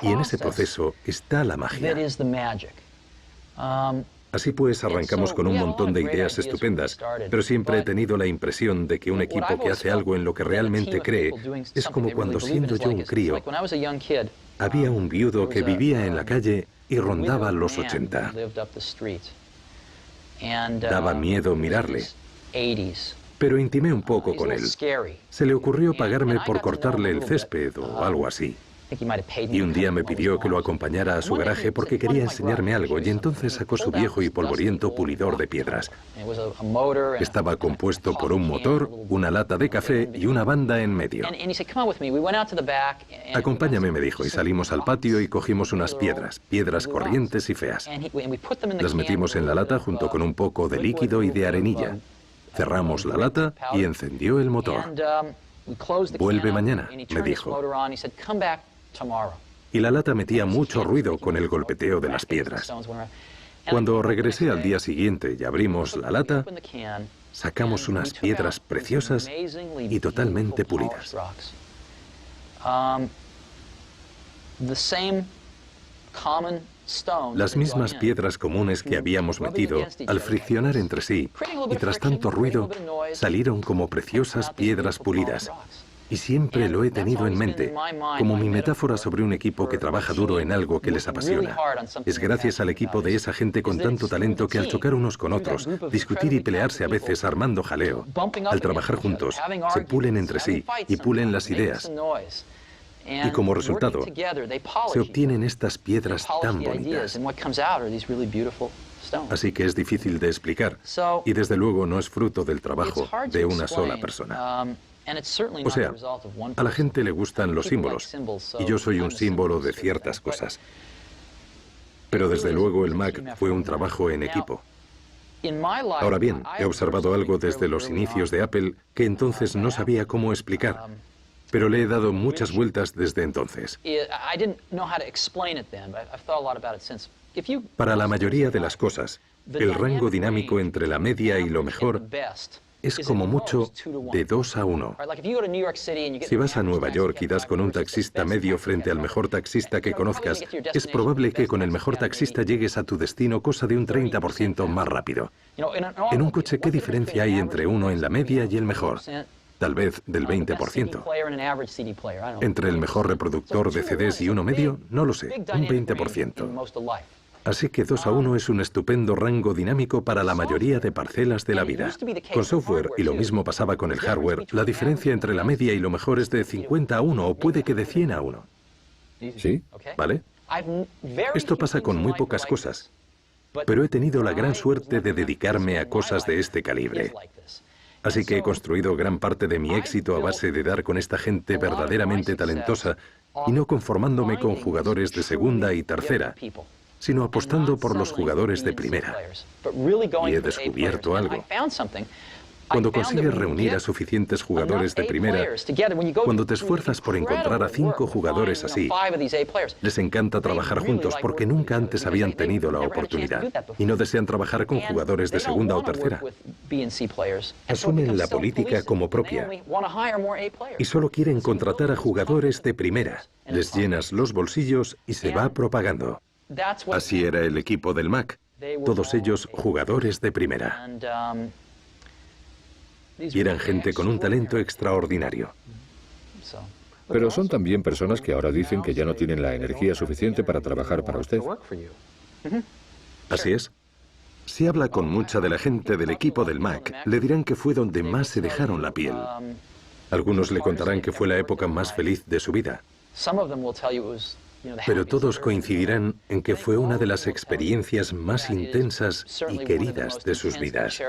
Y en ese proceso está la magia. Así pues, arrancamos con un montón de ideas estupendas, pero siempre he tenido la impresión de que un equipo que hace algo en lo que realmente cree es como cuando, siendo yo un crío, había un viudo que vivía en la calle y rondaba los 80. Daba miedo mirarle, pero intimé un poco con él. Se le ocurrió pagarme por cortarle el césped o algo así. Y un día me pidió que lo acompañara a su garaje porque quería enseñarme algo, y entonces sacó su viejo y polvoriento pulidor de piedras. Estaba compuesto por un motor, una lata de café y una banda en medio. Acompáñame, me dijo, y salimos al patio y cogimos unas piedras corrientes y feas. Las metimos en la lata junto con un poco de líquido y de arenilla. Cerramos la lata y encendió el motor. Vuelve mañana, me dijo. Y la lata metía mucho ruido con el golpeteo de las piedras. Cuando regresé al día siguiente y abrimos la lata, sacamos unas piedras preciosas y totalmente pulidas. Las mismas piedras comunes que habíamos metido, al friccionar entre sí, y tras tanto ruido, salieron como preciosas piedras pulidas. Y siempre lo he tenido en mente, como mi metáfora sobre un equipo que trabaja duro en algo que les apasiona. Es gracias al equipo de esa gente con tanto talento que al chocar unos con otros, discutir y pelearse a veces armando jaleo, al trabajar juntos, se pulen entre sí y pulen las ideas. Y como resultado, se obtienen estas piedras tan bonitas. Así que es difícil de explicar, y desde luego no es fruto del trabajo de una sola persona. O sea, a la gente le gustan los símbolos, y yo soy un símbolo de ciertas cosas. Pero desde luego el Mac fue un trabajo en equipo. Ahora bien, he observado algo desde los inicios de Apple que entonces no sabía cómo explicar, pero le he dado muchas vueltas desde entonces. Para la mayoría de las cosas, el rango dinámico entre la media y lo mejor es como mucho de 2 a 1. Si vas a Nueva York y das con un taxista medio frente al mejor taxista que conozcas, es probable que con el mejor taxista llegues a tu destino cosa de un 30% más rápido. En un coche, ¿qué diferencia hay entre uno en la media y el mejor? Tal vez del 20%. Entre el mejor reproductor de CDs y uno medio, no lo sé, un 20%. Así que 2 a 1 es un estupendo rango dinámico para la mayoría de parcelas de la vida. Con software, y lo mismo pasaba con el hardware, la diferencia entre la media y lo mejor es de 50 a 1 o puede que de 100 a 1. ¿Sí? ¿Vale? Esto pasa con muy pocas cosas, pero he tenido la gran suerte de dedicarme a cosas de este calibre. Así que he construido gran parte de mi éxito a base de dar con esta gente verdaderamente talentosa y no conformándome con jugadores de segunda y tercera, sino apostando por los jugadores de primera. Y he descubierto algo. Cuando consigues reunir a suficientes jugadores de primera, cuando te esfuerzas por encontrar a 5 jugadores así, les encanta trabajar juntos porque nunca antes habían tenido la oportunidad y no desean trabajar con jugadores de segunda o tercera. Asumen la política como propia y solo quieren contratar a jugadores de primera. Les llenas los bolsillos y se va propagando. Así era el equipo del Mac, todos ellos jugadores de primera. Y eran gente con un talento extraordinario. Pero son también personas que ahora dicen que ya no tienen la energía suficiente para trabajar para usted. Así es. Si habla con mucha de la gente del equipo del Mac, le dirán que fue donde más se dejaron la piel. Algunos le contarán que fue la época más feliz de su vida. Pero todos coincidirán en que fue una de las experiencias más intensas y queridas de sus vidas.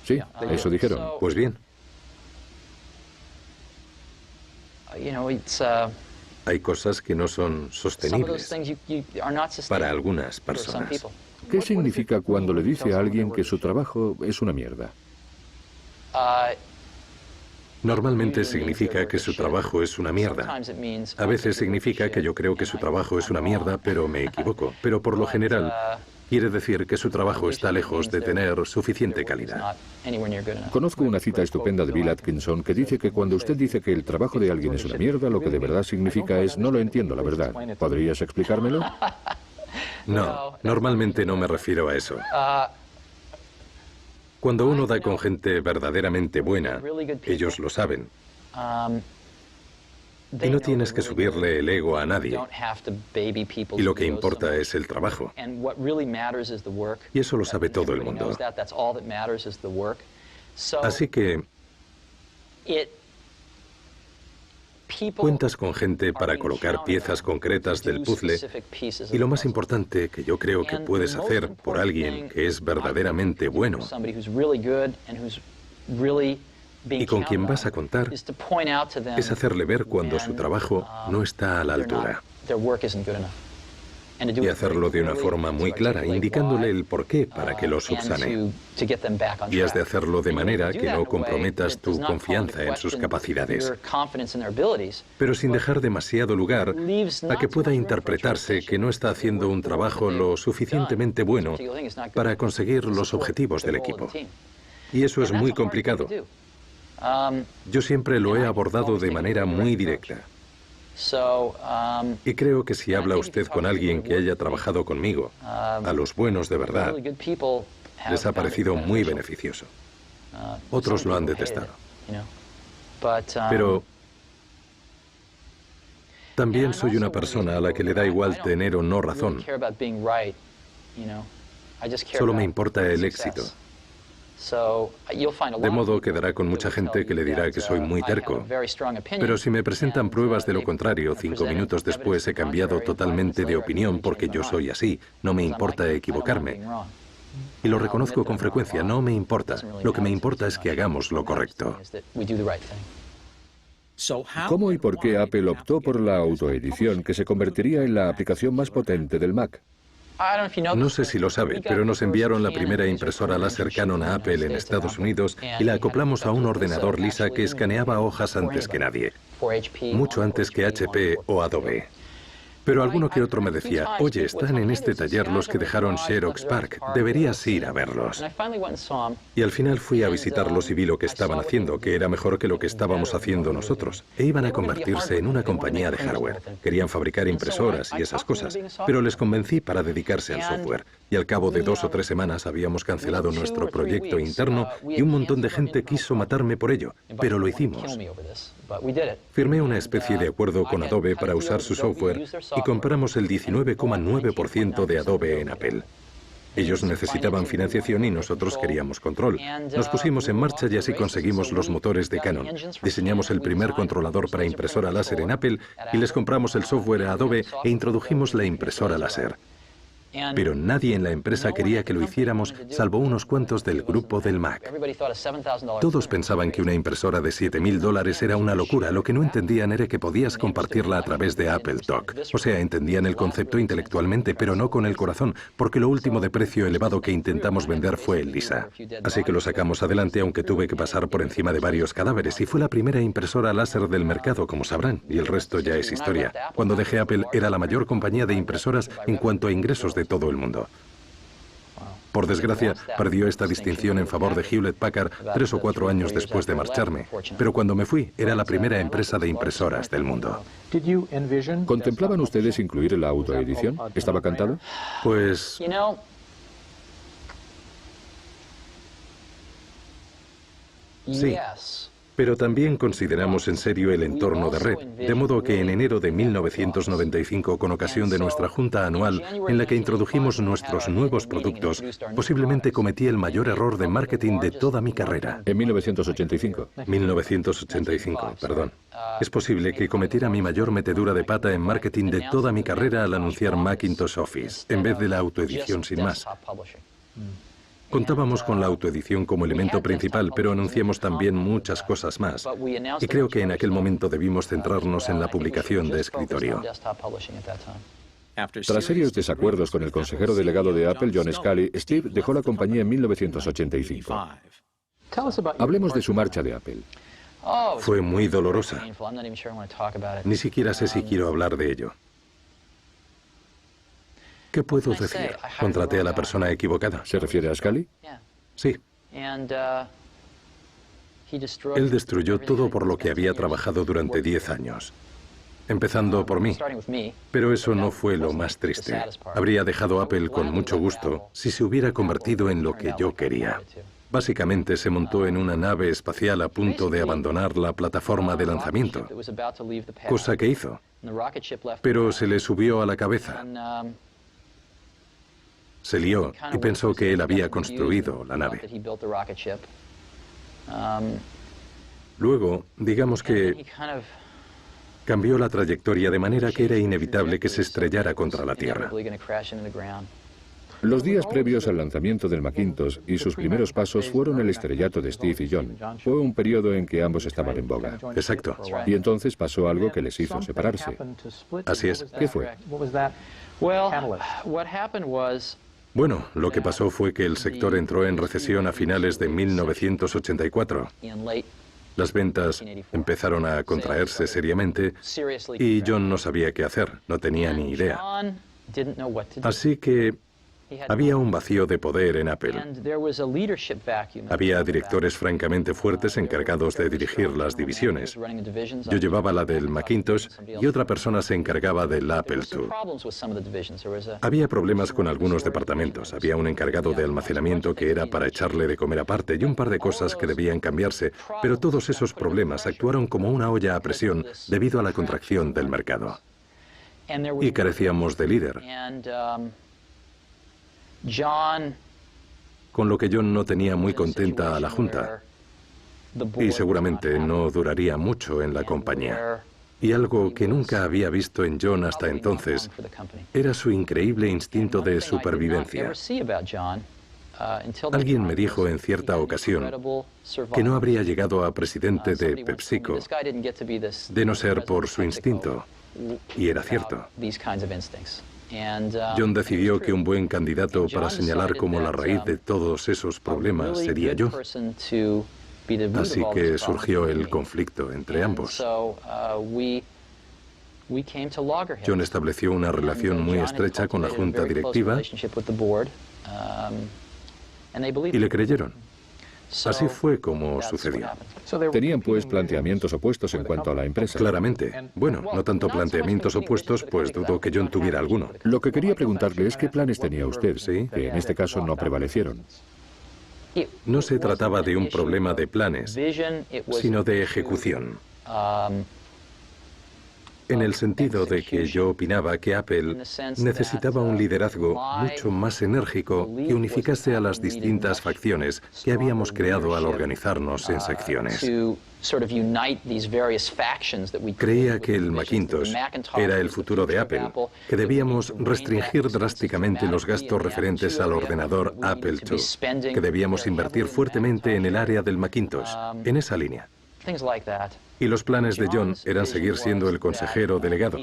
Sí, eso dijeron. Pues bien. Hay cosas que no son sostenibles para algunas personas. ¿Qué significa cuando le dice a alguien que su trabajo es una mierda? Normalmente significa que su trabajo es una mierda. A veces significa que yo creo que su trabajo es una mierda, pero me equivoco. Pero por lo general, quiere decir que su trabajo está lejos de tener suficiente calidad. Conozco una cita estupenda de Bill Atkinson que dice que cuando usted dice que el trabajo de alguien es una mierda, lo que de verdad significa es no lo entiendo, la verdad. ¿Podrías explicármelo? No, normalmente no me refiero a eso. Cuando uno da con gente verdaderamente buena, ellos lo saben. Y no tienes que subirle el ego a nadie. Y lo que importa es el trabajo. Y eso lo sabe todo el mundo. Así que Cuentas con gente para colocar piezas concretas del puzzle y lo más importante que yo creo que puedes hacer por alguien que es verdaderamente bueno y con quien vas a contar es hacerle ver cuando su trabajo no está a la altura. Y hacerlo de una forma muy clara, indicándole el porqué para que lo subsane. Y has de hacerlo de manera que no comprometas tu confianza en sus capacidades, pero sin dejar demasiado lugar a que pueda interpretarse que no está haciendo un trabajo lo suficientemente bueno para conseguir los objetivos del equipo. Y eso es muy complicado. Yo siempre lo he abordado de manera muy directa. Y creo que si habla usted con alguien que haya trabajado conmigo, a los buenos de verdad, les ha parecido muy beneficioso. Otros lo han detestado. Pero también soy una persona a la que le da igual tener o no razón. Solo me importa el éxito. De modo que dará con mucha gente que le dirá que soy muy terco. Pero si me presentan pruebas de lo contrario, 5 minutos después he cambiado totalmente de opinión porque yo soy así. No me importa equivocarme. Y lo reconozco con frecuencia, no me importa. Lo que me importa es que hagamos lo correcto. ¿Cómo y por qué Apple optó por la autoedición que se convertiría en la aplicación más potente del Mac? No sé si lo sabe, pero nos enviaron la primera impresora láser Canon a Apple en Estados Unidos y la acoplamos a un ordenador Lisa que escaneaba hojas antes que nadie, mucho antes que HP o Adobe. Pero alguno que otro me decía, oye, están en este taller los que dejaron Xerox PARC, deberías ir a verlos. Y al final fui a visitarlos y vi lo que estaban haciendo, que era mejor que lo que estábamos haciendo nosotros. E iban a convertirse en una compañía de hardware. Querían fabricar impresoras y esas cosas, pero les convencí para dedicarse al software. Y al cabo de 2 o 3 semanas habíamos cancelado nuestro proyecto interno y un montón de gente quiso matarme por ello, pero lo hicimos. Firmé una especie de acuerdo con Adobe para usar su software y compramos el 19,9% de Adobe en Apple. Ellos necesitaban financiación y nosotros queríamos control. Nos pusimos en marcha y así conseguimos los motores de Canon. Diseñamos el primer controlador para impresora láser en Apple y les compramos el software a Adobe e introdujimos la impresora láser. Pero nadie en la empresa quería que lo hiciéramos, salvo unos cuantos del grupo del Mac. Todos pensaban que una impresora de $7.000 era una locura. Lo que no entendían era que podías compartirla a través de Apple Talk. O sea, entendían el concepto intelectualmente, pero no con el corazón, porque lo último de precio elevado que intentamos vender fue el Lisa. Así que lo sacamos adelante, aunque tuve que pasar por encima de varios cadáveres, y fue la primera impresora láser del mercado, como sabrán, y el resto ya es historia. Cuando dejé Apple, era la mayor compañía de impresoras en cuanto a ingresos de todo el mundo. Por desgracia, perdió esta distinción en favor de Hewlett Packard 3 o 4 años después de marcharme. Pero cuando me fui, era la primera empresa de impresoras del mundo. ¿Contemplaban ustedes incluir la autoedición? ¿Estaba cantado? Pues... sí. Pero también consideramos en serio el entorno de red, de modo que en enero de 1995, con ocasión de nuestra junta anual en la que introdujimos nuestros nuevos productos, posiblemente cometí el mayor error de marketing de toda mi carrera. En 1985. 1985, perdón. Es posible que cometiera mi mayor metedura de pata en marketing de toda mi carrera al anunciar Macintosh Office, en vez de la autoedición sin más. Contábamos con la autoedición como elemento principal, pero anunciamos también muchas cosas más. Y creo que en aquel momento debimos centrarnos en la publicación de escritorio. Tras serios desacuerdos con el consejero delegado de Apple, John Sculley, Steve dejó la compañía en 1985. Hablemos de su marcha de Apple. Fue muy dolorosa. Ni siquiera sé si quiero hablar de ello. ¿Qué puedo decir? ¿Contraté a la persona equivocada? ¿Se refiere a Sculley? Sí. Él destruyó todo por lo que había trabajado durante 10 años. Empezando por mí. Pero eso no fue lo más triste. Habría dejado Apple con mucho gusto si se hubiera convertido en lo que yo quería. Básicamente se montó en una nave espacial a punto de abandonar la plataforma de lanzamiento, cosa que hizo. Pero se le subió a la cabeza. Se lió y pensó que él había construido la nave. Luego, digamos que cambió la trayectoria de manera que era inevitable que se estrellara contra la Tierra. Los días previos al lanzamiento del Macintosh y sus primeros pasos fueron el estrellato de Steve y John. Fue un periodo en que ambos estaban en boga. Exacto. Y entonces pasó algo que les hizo separarse. Así es. ¿Qué fue? Bueno, lo que pasó fue que el sector entró en recesión a finales de 1984. Las ventas empezaron a contraerse seriamente y John no sabía qué hacer, no tenía ni idea. Así que había un vacío de poder en Apple. Había directores francamente fuertes encargados de dirigir las divisiones. Yo llevaba la del Macintosh y otra persona se encargaba del Apple II. Había problemas con algunos departamentos. Había un encargado de almacenamiento que era para echarle de comer aparte y un par de cosas que debían cambiarse, pero todos esos problemas actuaron como una olla a presión debido a la contracción del mercado. Y carecíamos de líder. Con lo que John no tenía muy contenta a la Junta y seguramente no duraría mucho en la compañía. Y algo que nunca había visto en John hasta entonces era su increíble instinto de supervivencia. Alguien me dijo en cierta ocasión que no habría llegado a presidente de PepsiCo de no ser por su instinto. Y era cierto. John decidió que un buen candidato para señalar como la raíz de todos esos problemas sería yo. Así que surgió el conflicto entre ambos. John estableció una relación muy estrecha con la junta directiva y le creyeron. Así fue como sucedió. Tenían pues planteamientos opuestos en cuanto a la empresa. Claramente. Bueno, no tanto planteamientos opuestos, pues dudo que John tuviera alguno. Lo que quería preguntarle es qué planes tenía usted, Sí. que en este caso no prevalecieron. No se trataba de un problema de planes, sino de ejecución. En el sentido de que yo opinaba que Apple necesitaba un liderazgo mucho más enérgico que unificase a las distintas facciones que habíamos creado al organizarnos en secciones. Creía que el Macintosh era el futuro de Apple, que debíamos restringir drásticamente los gastos referentes al ordenador Apple II, que debíamos invertir fuertemente en el área del Macintosh, en esa línea. Y los planes de John eran seguir siendo el consejero delegado.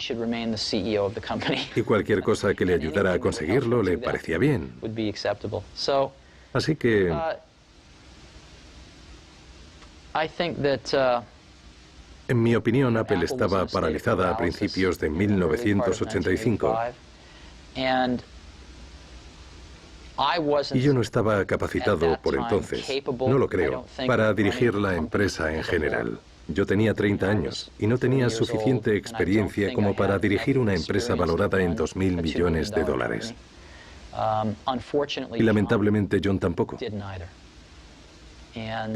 Y cualquier cosa que le ayudara a conseguirlo le parecía bien. Así que en mi opinión, Apple estaba paralizada a principios de 1985. Y yo no estaba capacitado por entonces, no lo creo, para dirigir la empresa en general. Yo tenía 30 años y no tenía suficiente experiencia como para dirigir una empresa valorada en $2.000 millones. Y lamentablemente John tampoco. Pero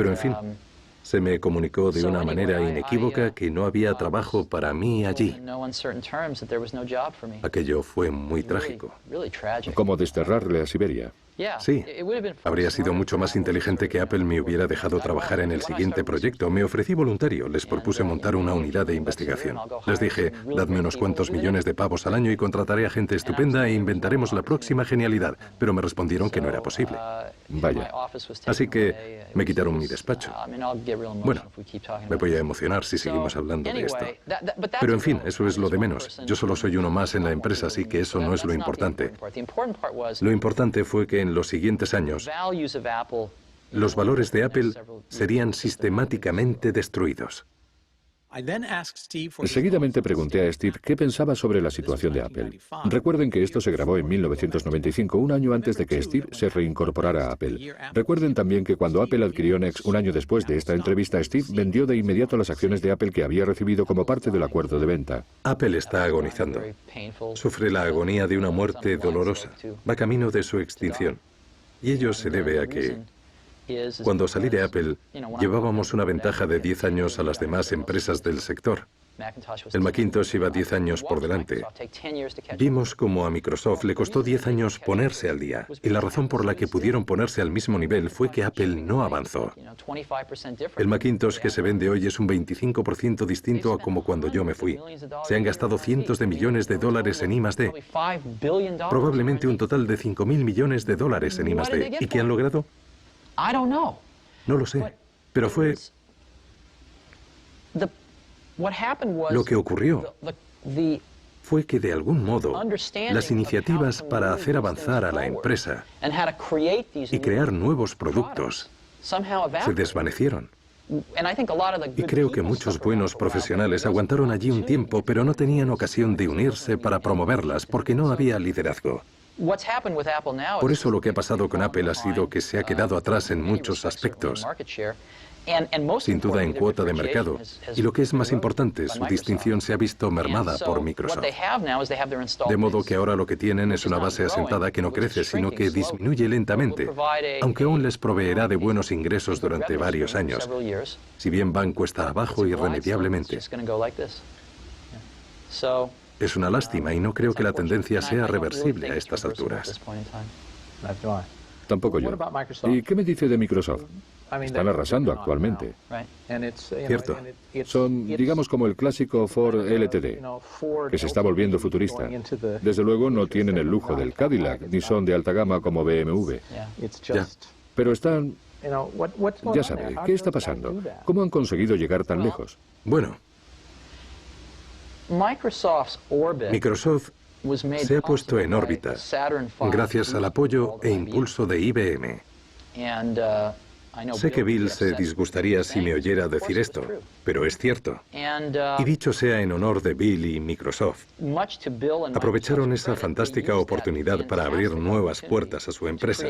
en fin, se me comunicó de una manera inequívoca que no había trabajo para mí allí. Aquello fue muy trágico. Como desterrarle a Siberia. Sí, habría sido mucho más inteligente que Apple me hubiera dejado trabajar en el siguiente proyecto. Me ofrecí voluntario, les propuse montar una unidad de investigación. Les dije, dadme unos cuantos millones de pavos al año y contrataré a gente estupenda e inventaremos la próxima genialidad. Pero me respondieron que no era posible. Vaya. Así que me quitaron mi despacho. Bueno, me voy a emocionar si seguimos hablando de esto. Pero en fin, eso es lo de menos. Yo solo soy uno más en la empresa, así que eso no es lo importante. Lo importante fue que en los siguientes años, los valores de Apple serían sistemáticamente destruidos. Seguidamente pregunté a Steve qué pensaba sobre la situación de Apple. Recuerden que esto se grabó en 1995, un año antes de que Steve se reincorporara a Apple. Recuerden también que cuando Apple adquirió NeXT, un año después de esta entrevista, Steve vendió de inmediato las acciones de Apple que había recibido como parte del acuerdo de venta. Apple está agonizando. Sufre la agonía de una muerte dolorosa. Va camino de su extinción. Y ello se debe a que cuando salí de Apple, llevábamos una ventaja de 10 años a las demás empresas del sector. El Macintosh iba 10 años por delante. Vimos como a Microsoft le costó 10 años ponerse al día. Y la razón por la que pudieron ponerse al mismo nivel fue que Apple no avanzó. El Macintosh que se vende hoy es un 25% distinto a como cuando yo me fui. Se han gastado cientos de millones de dólares en I+D. Probablemente un total de 5.000 millones de dólares en I+D. ¿Y qué han logrado? No lo sé. Pero fue... Lo que ocurrió fue que de algún modo las iniciativas para hacer avanzar a la empresa y crear nuevos productos se desvanecieron. Y creo que muchos buenos profesionales aguantaron allí un tiempo, pero no tenían ocasión de unirse para promoverlas porque no había liderazgo. Por eso lo que ha pasado con Apple ha sido que se ha quedado atrás en muchos aspectos, sin duda en cuota de mercado, y lo que es más importante, su distinción se ha visto mermada por Microsoft. De modo que ahora lo que tienen es una base asentada que no crece, sino que disminuye lentamente, aunque aún les proveerá de buenos ingresos durante varios años, si bien van cuesta abajo irremediablemente. Es una lástima y no creo que la tendencia sea reversible a estas alturas. Tampoco yo. ¿Y qué me dice de Microsoft? Están arrasando actualmente. Cierto. Son, digamos, como el clásico Ford LTD, que se está volviendo futurista. Desde luego no tienen el lujo del Cadillac, ni son de alta gama como BMW. Ya. Pero están... Ya sabe, ¿qué está pasando? ¿Cómo han conseguido llegar tan lejos? Bueno, Microsoft se ha puesto en órbita gracias al apoyo e impulso de IBM. Sé que Bill se disgustaría si me oyera decir esto, pero es cierto. Y dicho sea en honor de Bill y Microsoft, aprovecharon esa fantástica oportunidad para abrir nuevas puertas a su empresa.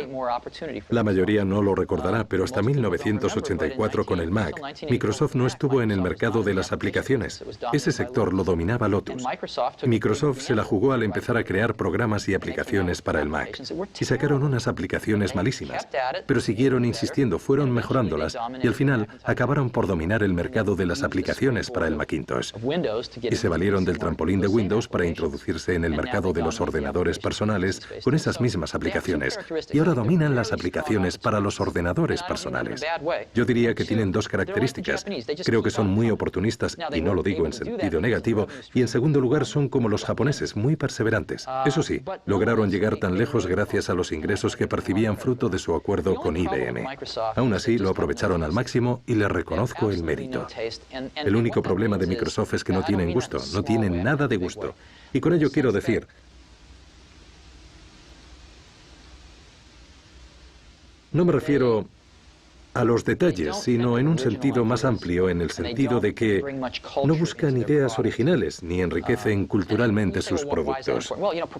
La mayoría no lo recordará, pero hasta 1984 con el Mac, Microsoft no estuvo en el mercado de las aplicaciones. Ese sector lo dominaba Lotus. Microsoft se la jugó al empezar a crear programas y aplicaciones para el Mac. Y sacaron unas aplicaciones malísimas, pero siguieron insistiendo, fueron mejorándolas y al final acabaron por dominar el mercado de las aplicaciones para el Macintosh. Y se valieron del trampolín de Windows para introducirse en el mercado de los ordenadores personales con esas mismas aplicaciones. Y ahora dominan las aplicaciones para los ordenadores personales. Yo diría que tienen dos características. Creo que son muy oportunistas, y no lo digo en sentido negativo, y en segundo lugar son como los japoneses, muy perseverantes. Eso sí, lograron llegar tan lejos gracias a los ingresos que percibían fruto de su acuerdo con IBM. Aún así, lo aprovecharon al máximo y les reconozco el mérito. El único problema de Microsoft es que no tienen gusto, no tienen nada de gusto. Y con ello quiero decir, no me refiero a los detalles, sino en un sentido más amplio, en el sentido de que no buscan ideas originales ni enriquecen culturalmente sus productos.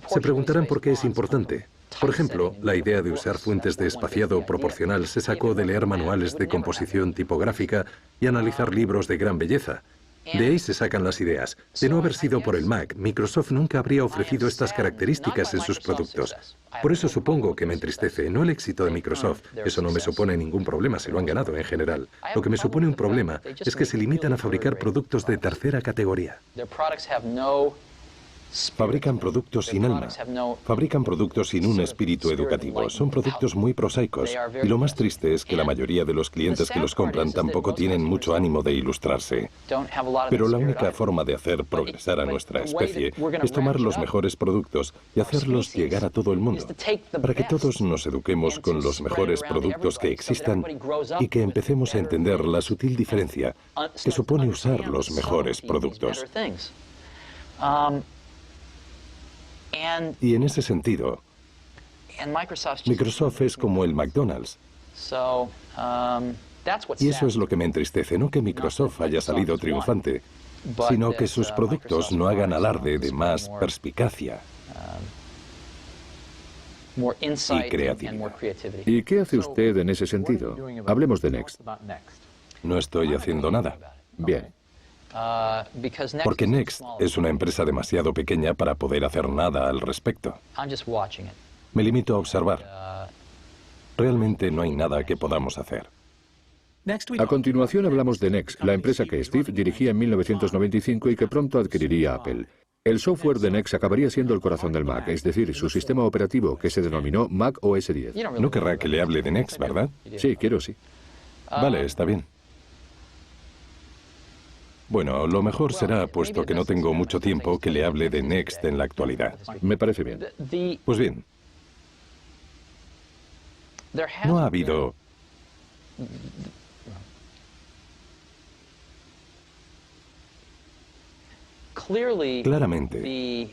Se preguntarán por qué es importante. Por ejemplo, la idea de usar fuentes de espaciado proporcional se sacó de leer manuales de composición tipográfica y analizar libros de gran belleza. De ahí se sacan las ideas. De no haber sido por el Mac, Microsoft nunca habría ofrecido estas características en sus productos. Por eso supongo que me entristece, no el éxito de Microsoft. Eso no me supone ningún problema, se lo han ganado en general. Lo que me supone un problema es que se limitan a fabricar productos de tercera categoría. Fabrican productos sin alma, fabrican productos sin un espíritu educativo, son productos muy prosaicos y lo más triste es que la mayoría de los clientes que los compran tampoco tienen mucho ánimo de ilustrarse. Pero la única forma de hacer progresar a nuestra especie es tomar los mejores productos y hacerlos llegar a todo el mundo, para que todos nos eduquemos con los mejores productos que existan y que empecemos a entender la sutil diferencia que supone usar los mejores productos. Y en ese sentido, Microsoft es como el McDonald's. Y eso es lo que me entristece, no que Microsoft haya salido triunfante, sino que sus productos no hagan alarde de más perspicacia y creatividad. ¿Y qué hace usted en ese sentido? Hablemos de Next. No estoy haciendo nada. Bien. Porque Next es una empresa demasiado pequeña para poder hacer nada al respecto. Me limito a observar. Realmente no hay nada que podamos hacer. A continuación hablamos de NeXT, la empresa que Steve dirigía en 1995 y que pronto adquiriría Apple. El software de NeXT acabaría siendo el corazón del Mac, es decir, su sistema operativo que se denominó Mac OS X. No querrá que le hable de NeXT, ¿verdad? Sí, quiero, sí. Vale, está bien. Bueno, lo mejor será, puesto que no tengo mucho tiempo, que le hable de NeXT en la actualidad. Me parece bien. Pues bien, no ha habido... Claramente,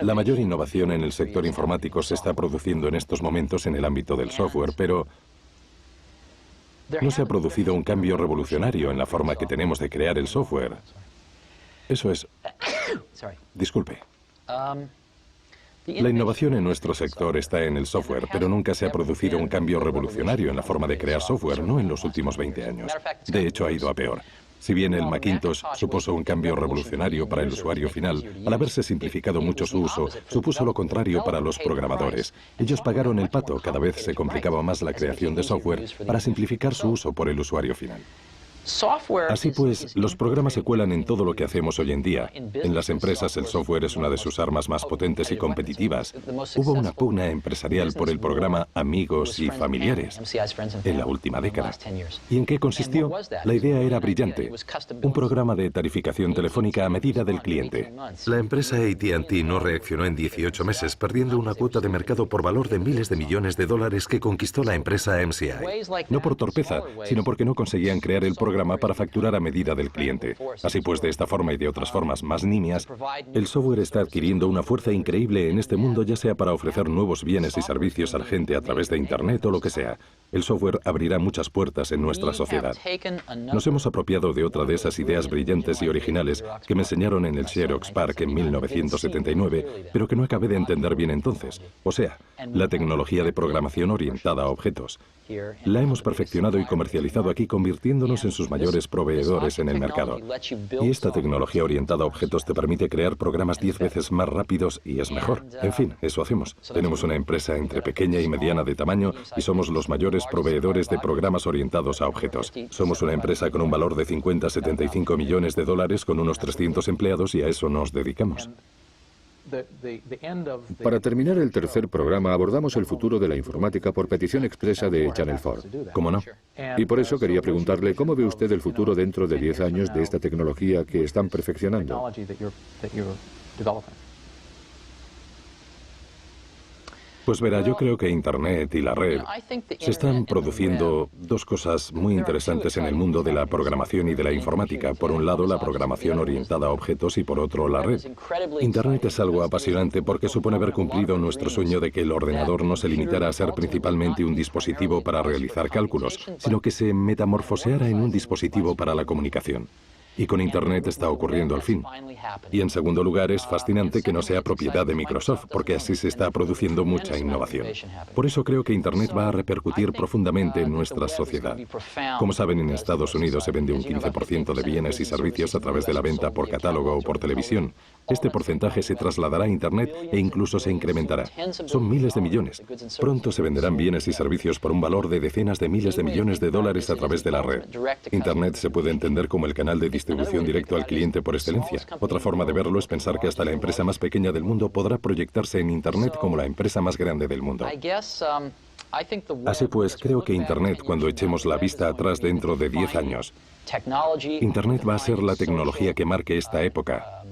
la mayor innovación en el sector informático se está produciendo en estos momentos en el ámbito del software, pero no se ha producido un cambio revolucionario en la forma que tenemos de crear el software. Eso es... Disculpe. La innovación en nuestro sector está en el software, pero nunca se ha producido un cambio revolucionario en la forma de crear software, no en los últimos 20 años. De hecho, ha ido a peor. Si bien el Macintosh supuso un cambio revolucionario para el usuario final, al haberse simplificado mucho su uso, supuso lo contrario para los programadores. Ellos pagaron el pato, cada vez se complicaba más la creación de software para simplificar su uso por el usuario final. Así pues, los programas se cuelan en todo lo que hacemos hoy en día. En las empresas el software es una de sus armas más potentes y competitivas. Hubo una pugna empresarial por el programa Amigos y Familiares en la última década. ¿Y en qué consistió? La idea era brillante. Un programa de tarificación telefónica a medida del cliente. La empresa AT&T no reaccionó en 18 meses, perdiendo una cuota de mercado por valor de miles de millones de dólares que conquistó la empresa MCI. No por torpeza, sino porque no conseguían crear el programa para facturar a medida del cliente. Así pues, de esta forma y de otras formas más nimias, el software está adquiriendo una fuerza increíble en este mundo, ya sea para ofrecer nuevos bienes y servicios a la gente a través de Internet o lo que sea. El software abrirá muchas puertas en nuestra sociedad. Nos hemos apropiado de otra de esas ideas brillantes y originales que me enseñaron en el Xerox PARC en 1979, pero que no acabé de entender bien entonces. O sea, la tecnología de programación orientada a objetos. La hemos perfeccionado y comercializado aquí, convirtiéndonos en sus mayores proveedores en el mercado. Y esta tecnología orientada a objetos te permite crear programas 10 veces más rápidos y es mejor. En fin, eso hacemos. Tenemos una empresa entre pequeña y mediana de tamaño y somos los mayores proveedores de programas orientados a objetos. Somos una empresa con un valor de 50 a 75 millones de dólares con unos 300 empleados y a eso nos dedicamos. Para terminar el tercer programa abordamos el futuro de la informática por petición expresa de Channel 4. ¿Cómo no? Y por eso quería preguntarle cómo ve usted el futuro dentro de 10 años de esta tecnología que están perfeccionando. Pues verá, yo creo que Internet y la red se están produciendo dos cosas muy interesantes en el mundo de la programación y de la informática. Por un lado, la programación orientada a objetos y por otro, la red. Internet es algo apasionante porque supone haber cumplido nuestro sueño de que el ordenador no se limitara a ser principalmente un dispositivo para realizar cálculos, sino que se metamorfoseara en un dispositivo para la comunicación. Y con Internet está ocurriendo al fin. Y en segundo lugar, es fascinante que no sea propiedad de Microsoft, porque así se está produciendo mucha innovación. Por eso creo que Internet va a repercutir profundamente en nuestra sociedad. Como saben, en Estados Unidos se vende un 15% de bienes y servicios a través de la venta por catálogo o por televisión. Este porcentaje se trasladará a Internet e incluso se incrementará. Son miles de millones. Pronto se venderán bienes y servicios por un valor de decenas de miles de millones de dólares a través de la red. Internet se puede entender como el canal de distribución directo al cliente por excelencia. Otra forma de verlo es pensar que hasta la empresa más pequeña del mundo podrá proyectarse en Internet como la empresa más grande del mundo. Así pues, creo que Internet, cuando echemos la vista atrás dentro de 10 años, Internet va a ser la tecnología que marque esta época.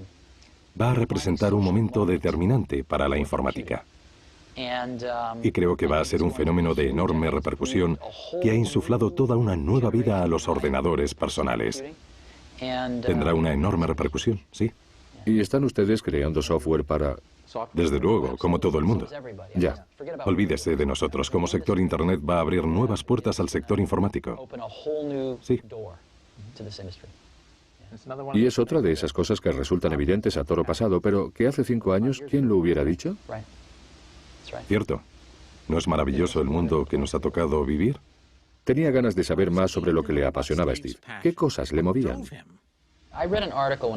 Va a representar un momento determinante para la informática. Y creo que va a ser un fenómeno de enorme repercusión que ha insuflado toda una nueva vida a los ordenadores personales. Tendrá una enorme repercusión, sí. ¿Y están ustedes creando software para...? Desde luego, como todo el mundo. Ya. Olvídese de nosotros. Como sector Internet va a abrir nuevas puertas al sector informático. Sí. Y es otra de esas cosas que resultan evidentes a toro pasado, pero que hace 5 años, ¿quién lo hubiera dicho? Cierto. ¿No es maravilloso el mundo que nos ha tocado vivir? Tenía ganas de saber más sobre lo que le apasionaba a Steve. ¿Qué cosas le movían?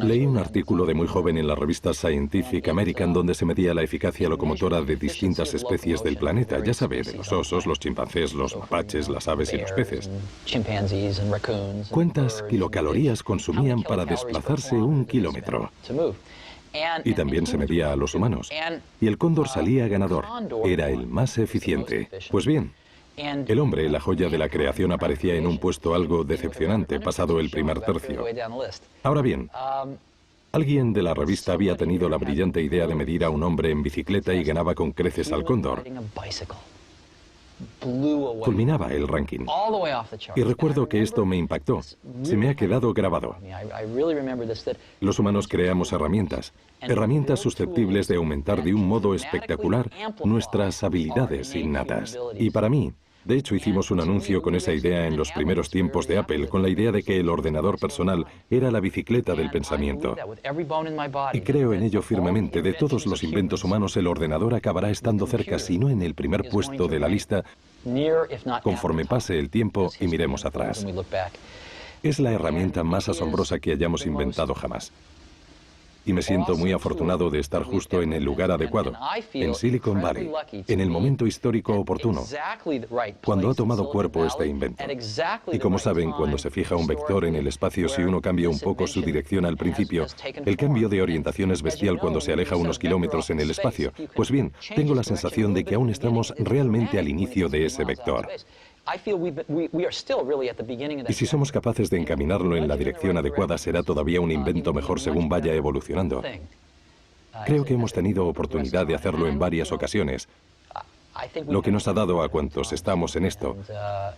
Leí un artículo de muy joven en la revista Scientific American donde se medía la eficacia locomotora de distintas especies del planeta, ya sabe, de los osos, los chimpancés, los mapaches, las aves y los peces. ¿Cuántas kilocalorías consumían para desplazarse 1 kilómetro? Y también se medía a los humanos. Y el cóndor salía ganador. Era el más eficiente. Pues bien, el hombre, la joya de la creación, aparecía en un puesto algo decepcionante, pasado el primer tercio. Ahora bien, alguien de la revista había tenido la brillante idea de medir a un hombre en bicicleta y ganaba con creces al cóndor. Fulminaba el ranking. Y recuerdo que esto me impactó. Se me ha quedado grabado. Los humanos creamos herramientas susceptibles de aumentar de un modo espectacular nuestras habilidades innatas. Y para mí, de hecho, hicimos un anuncio con esa idea en los primeros tiempos de Apple, con la idea de que el ordenador personal era la bicicleta del pensamiento. Y creo en ello firmemente. De todos los inventos humanos, el ordenador acabará estando cerca, si no en el primer puesto de la lista, conforme pase el tiempo y miremos atrás. Es la herramienta más asombrosa que hayamos inventado jamás. Y me siento muy afortunado de estar justo en el lugar adecuado, en Silicon Valley, en el momento histórico oportuno, cuando ha tomado cuerpo este invento. Y como saben, cuando se fija un vector en el espacio, si uno cambia un poco su dirección al principio, el cambio de orientación es bestial cuando se aleja unos kilómetros en el espacio. Pues bien, tengo la sensación de que aún estamos realmente al inicio de ese vector. Y si somos capaces de encaminarlo en la dirección adecuada, será todavía un invento mejor según vaya evolucionando. Creo que hemos tenido oportunidad de hacerlo en varias ocasiones, lo que nos ha dado a cuantos estamos en esto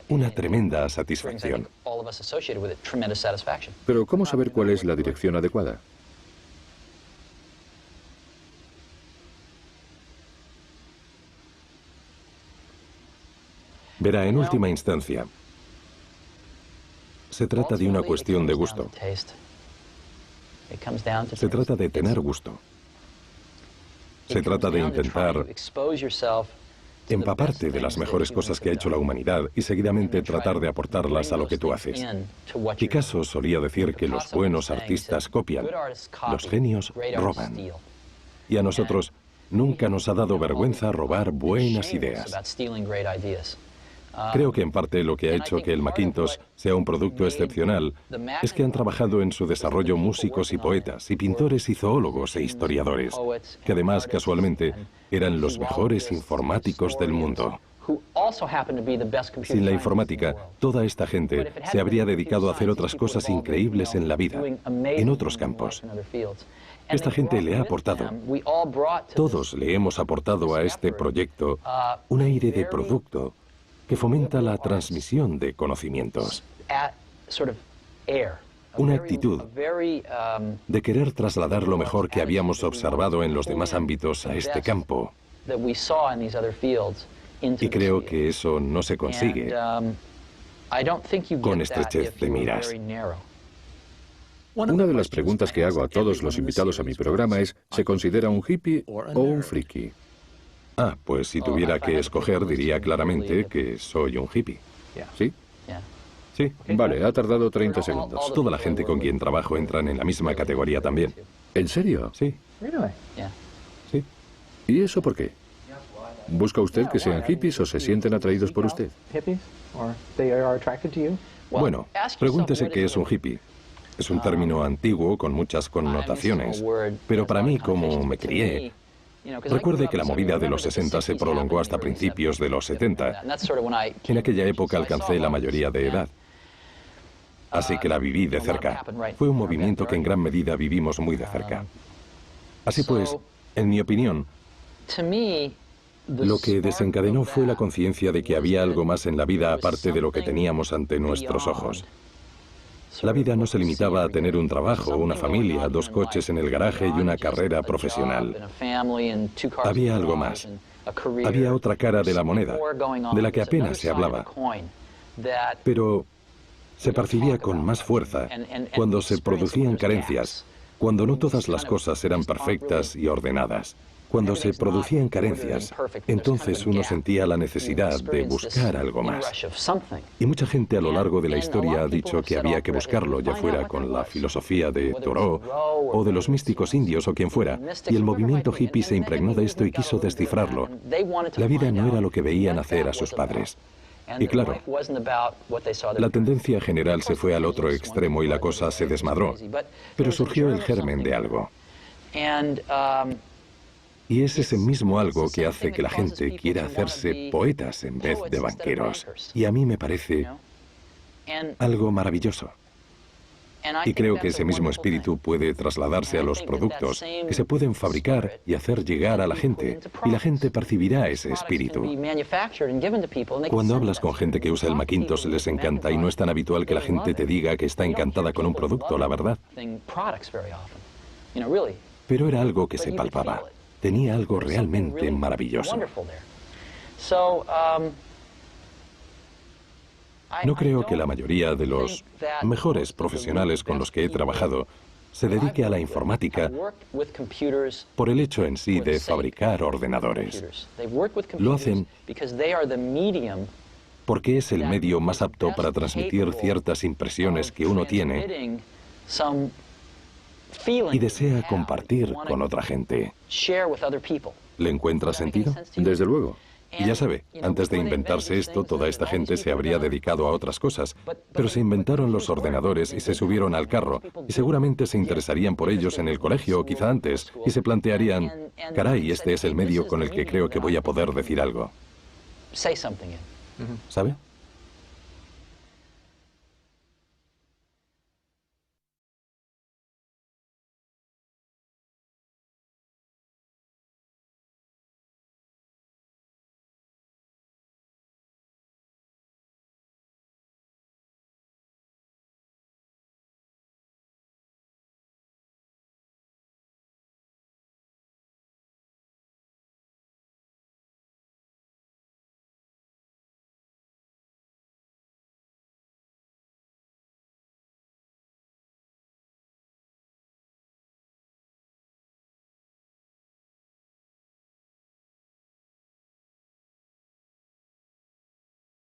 una tremenda satisfacción. Pero ¿cómo saber cuál es la dirección adecuada? Verá, en última instancia, se trata de una cuestión de gusto. Se trata de tener gusto. Se trata de intentar empaparte de las mejores cosas que ha hecho la humanidad y seguidamente tratar de aportarlas a lo que tú haces. Picasso solía decir que los buenos artistas copian, los genios roban. Y a nosotros nunca nos ha dado vergüenza robar buenas ideas. Creo que en parte lo que ha hecho que el Macintosh sea un producto excepcional es que han trabajado en su desarrollo músicos y poetas, y pintores y zoólogos e historiadores, que además, casualmente, eran los mejores informáticos del mundo. Sin la informática, toda esta gente se habría dedicado a hacer otras cosas increíbles en la vida, en otros campos. Esta gente le ha aportado, todos le hemos aportado a este proyecto un aire de producto que fomenta la transmisión de conocimientos. Una actitud de querer trasladar lo mejor que habíamos observado en los demás ámbitos a este campo. Y creo que eso no se consigue con estrechez de miras. Una de las preguntas que hago a todos los invitados a mi programa es, ¿se considera un hippie o un friki? Pues si tuviera que escoger, diría claramente que soy un hippie. ¿Sí? Sí. Vale, ha tardado 30 segundos. Toda la gente con quien trabajo entran en la misma categoría también. ¿En serio? Sí. Sí. ¿Y eso por qué? ¿Busca usted que sean hippies o se sienten atraídos por usted? Bueno, pregúntese qué es un hippie. Es un término antiguo con muchas connotaciones, pero para mí, como me crié, recuerde que la movida de los 60 se prolongó hasta principios de los 70. En aquella época alcancé la mayoría de edad. Así que la viví de cerca. Fue un movimiento que en gran medida vivimos muy de cerca. Así pues, en mi opinión, lo que desencadenó fue la conciencia de que había algo más en la vida aparte de lo que teníamos ante nuestros ojos. La vida no se limitaba a tener un trabajo, una familia, 2 coches en el garaje y una carrera profesional. Había algo más. Había otra cara de la moneda, de la que apenas se hablaba. Pero se percibía con más fuerza cuando se producían carencias, cuando no todas las cosas eran perfectas y ordenadas, Cuando se producían carencias, entonces uno sentía la necesidad de buscar algo más. Y mucha gente a lo largo de la historia ha dicho que había que buscarlo, ya fuera con la filosofía de Thoreau o de los místicos indios o quien fuera. Y el movimiento hippie se impregnó de esto y quiso descifrarlo. La vida no era lo que veían hacer a sus padres. Y claro, la tendencia general se fue al otro extremo y la cosa se desmadró. Pero surgió el germen de algo. Y es ese mismo algo que hace que la gente quiera hacerse poetas en vez de banqueros. Y a mí me parece algo maravilloso. Y creo que ese mismo espíritu puede trasladarse a los productos, que se pueden fabricar y hacer llegar a la gente, y la gente percibirá ese espíritu. Cuando hablas con gente que usa el Macintosh les encanta y no es tan habitual que la gente te diga que está encantada con un producto, la verdad. Pero era algo que se palpaba. Tenía algo realmente maravilloso. No creo que la mayoría de los mejores profesionales con los que he trabajado se dedique a la informática por el hecho en sí de fabricar ordenadores. Lo hacen porque es el medio más apto para transmitir ciertas impresiones que uno tiene y desea compartir con otra gente. ¿Le encuentra sentido? Desde luego. Y ya sabe, antes de inventarse esto, toda esta gente se habría dedicado a otras cosas, pero se inventaron los ordenadores y se subieron al carro, y seguramente se interesarían por ellos en el colegio o quizá antes, y se plantearían, caray, este es el medio con el que creo que voy a poder decir algo. ¿Sabe?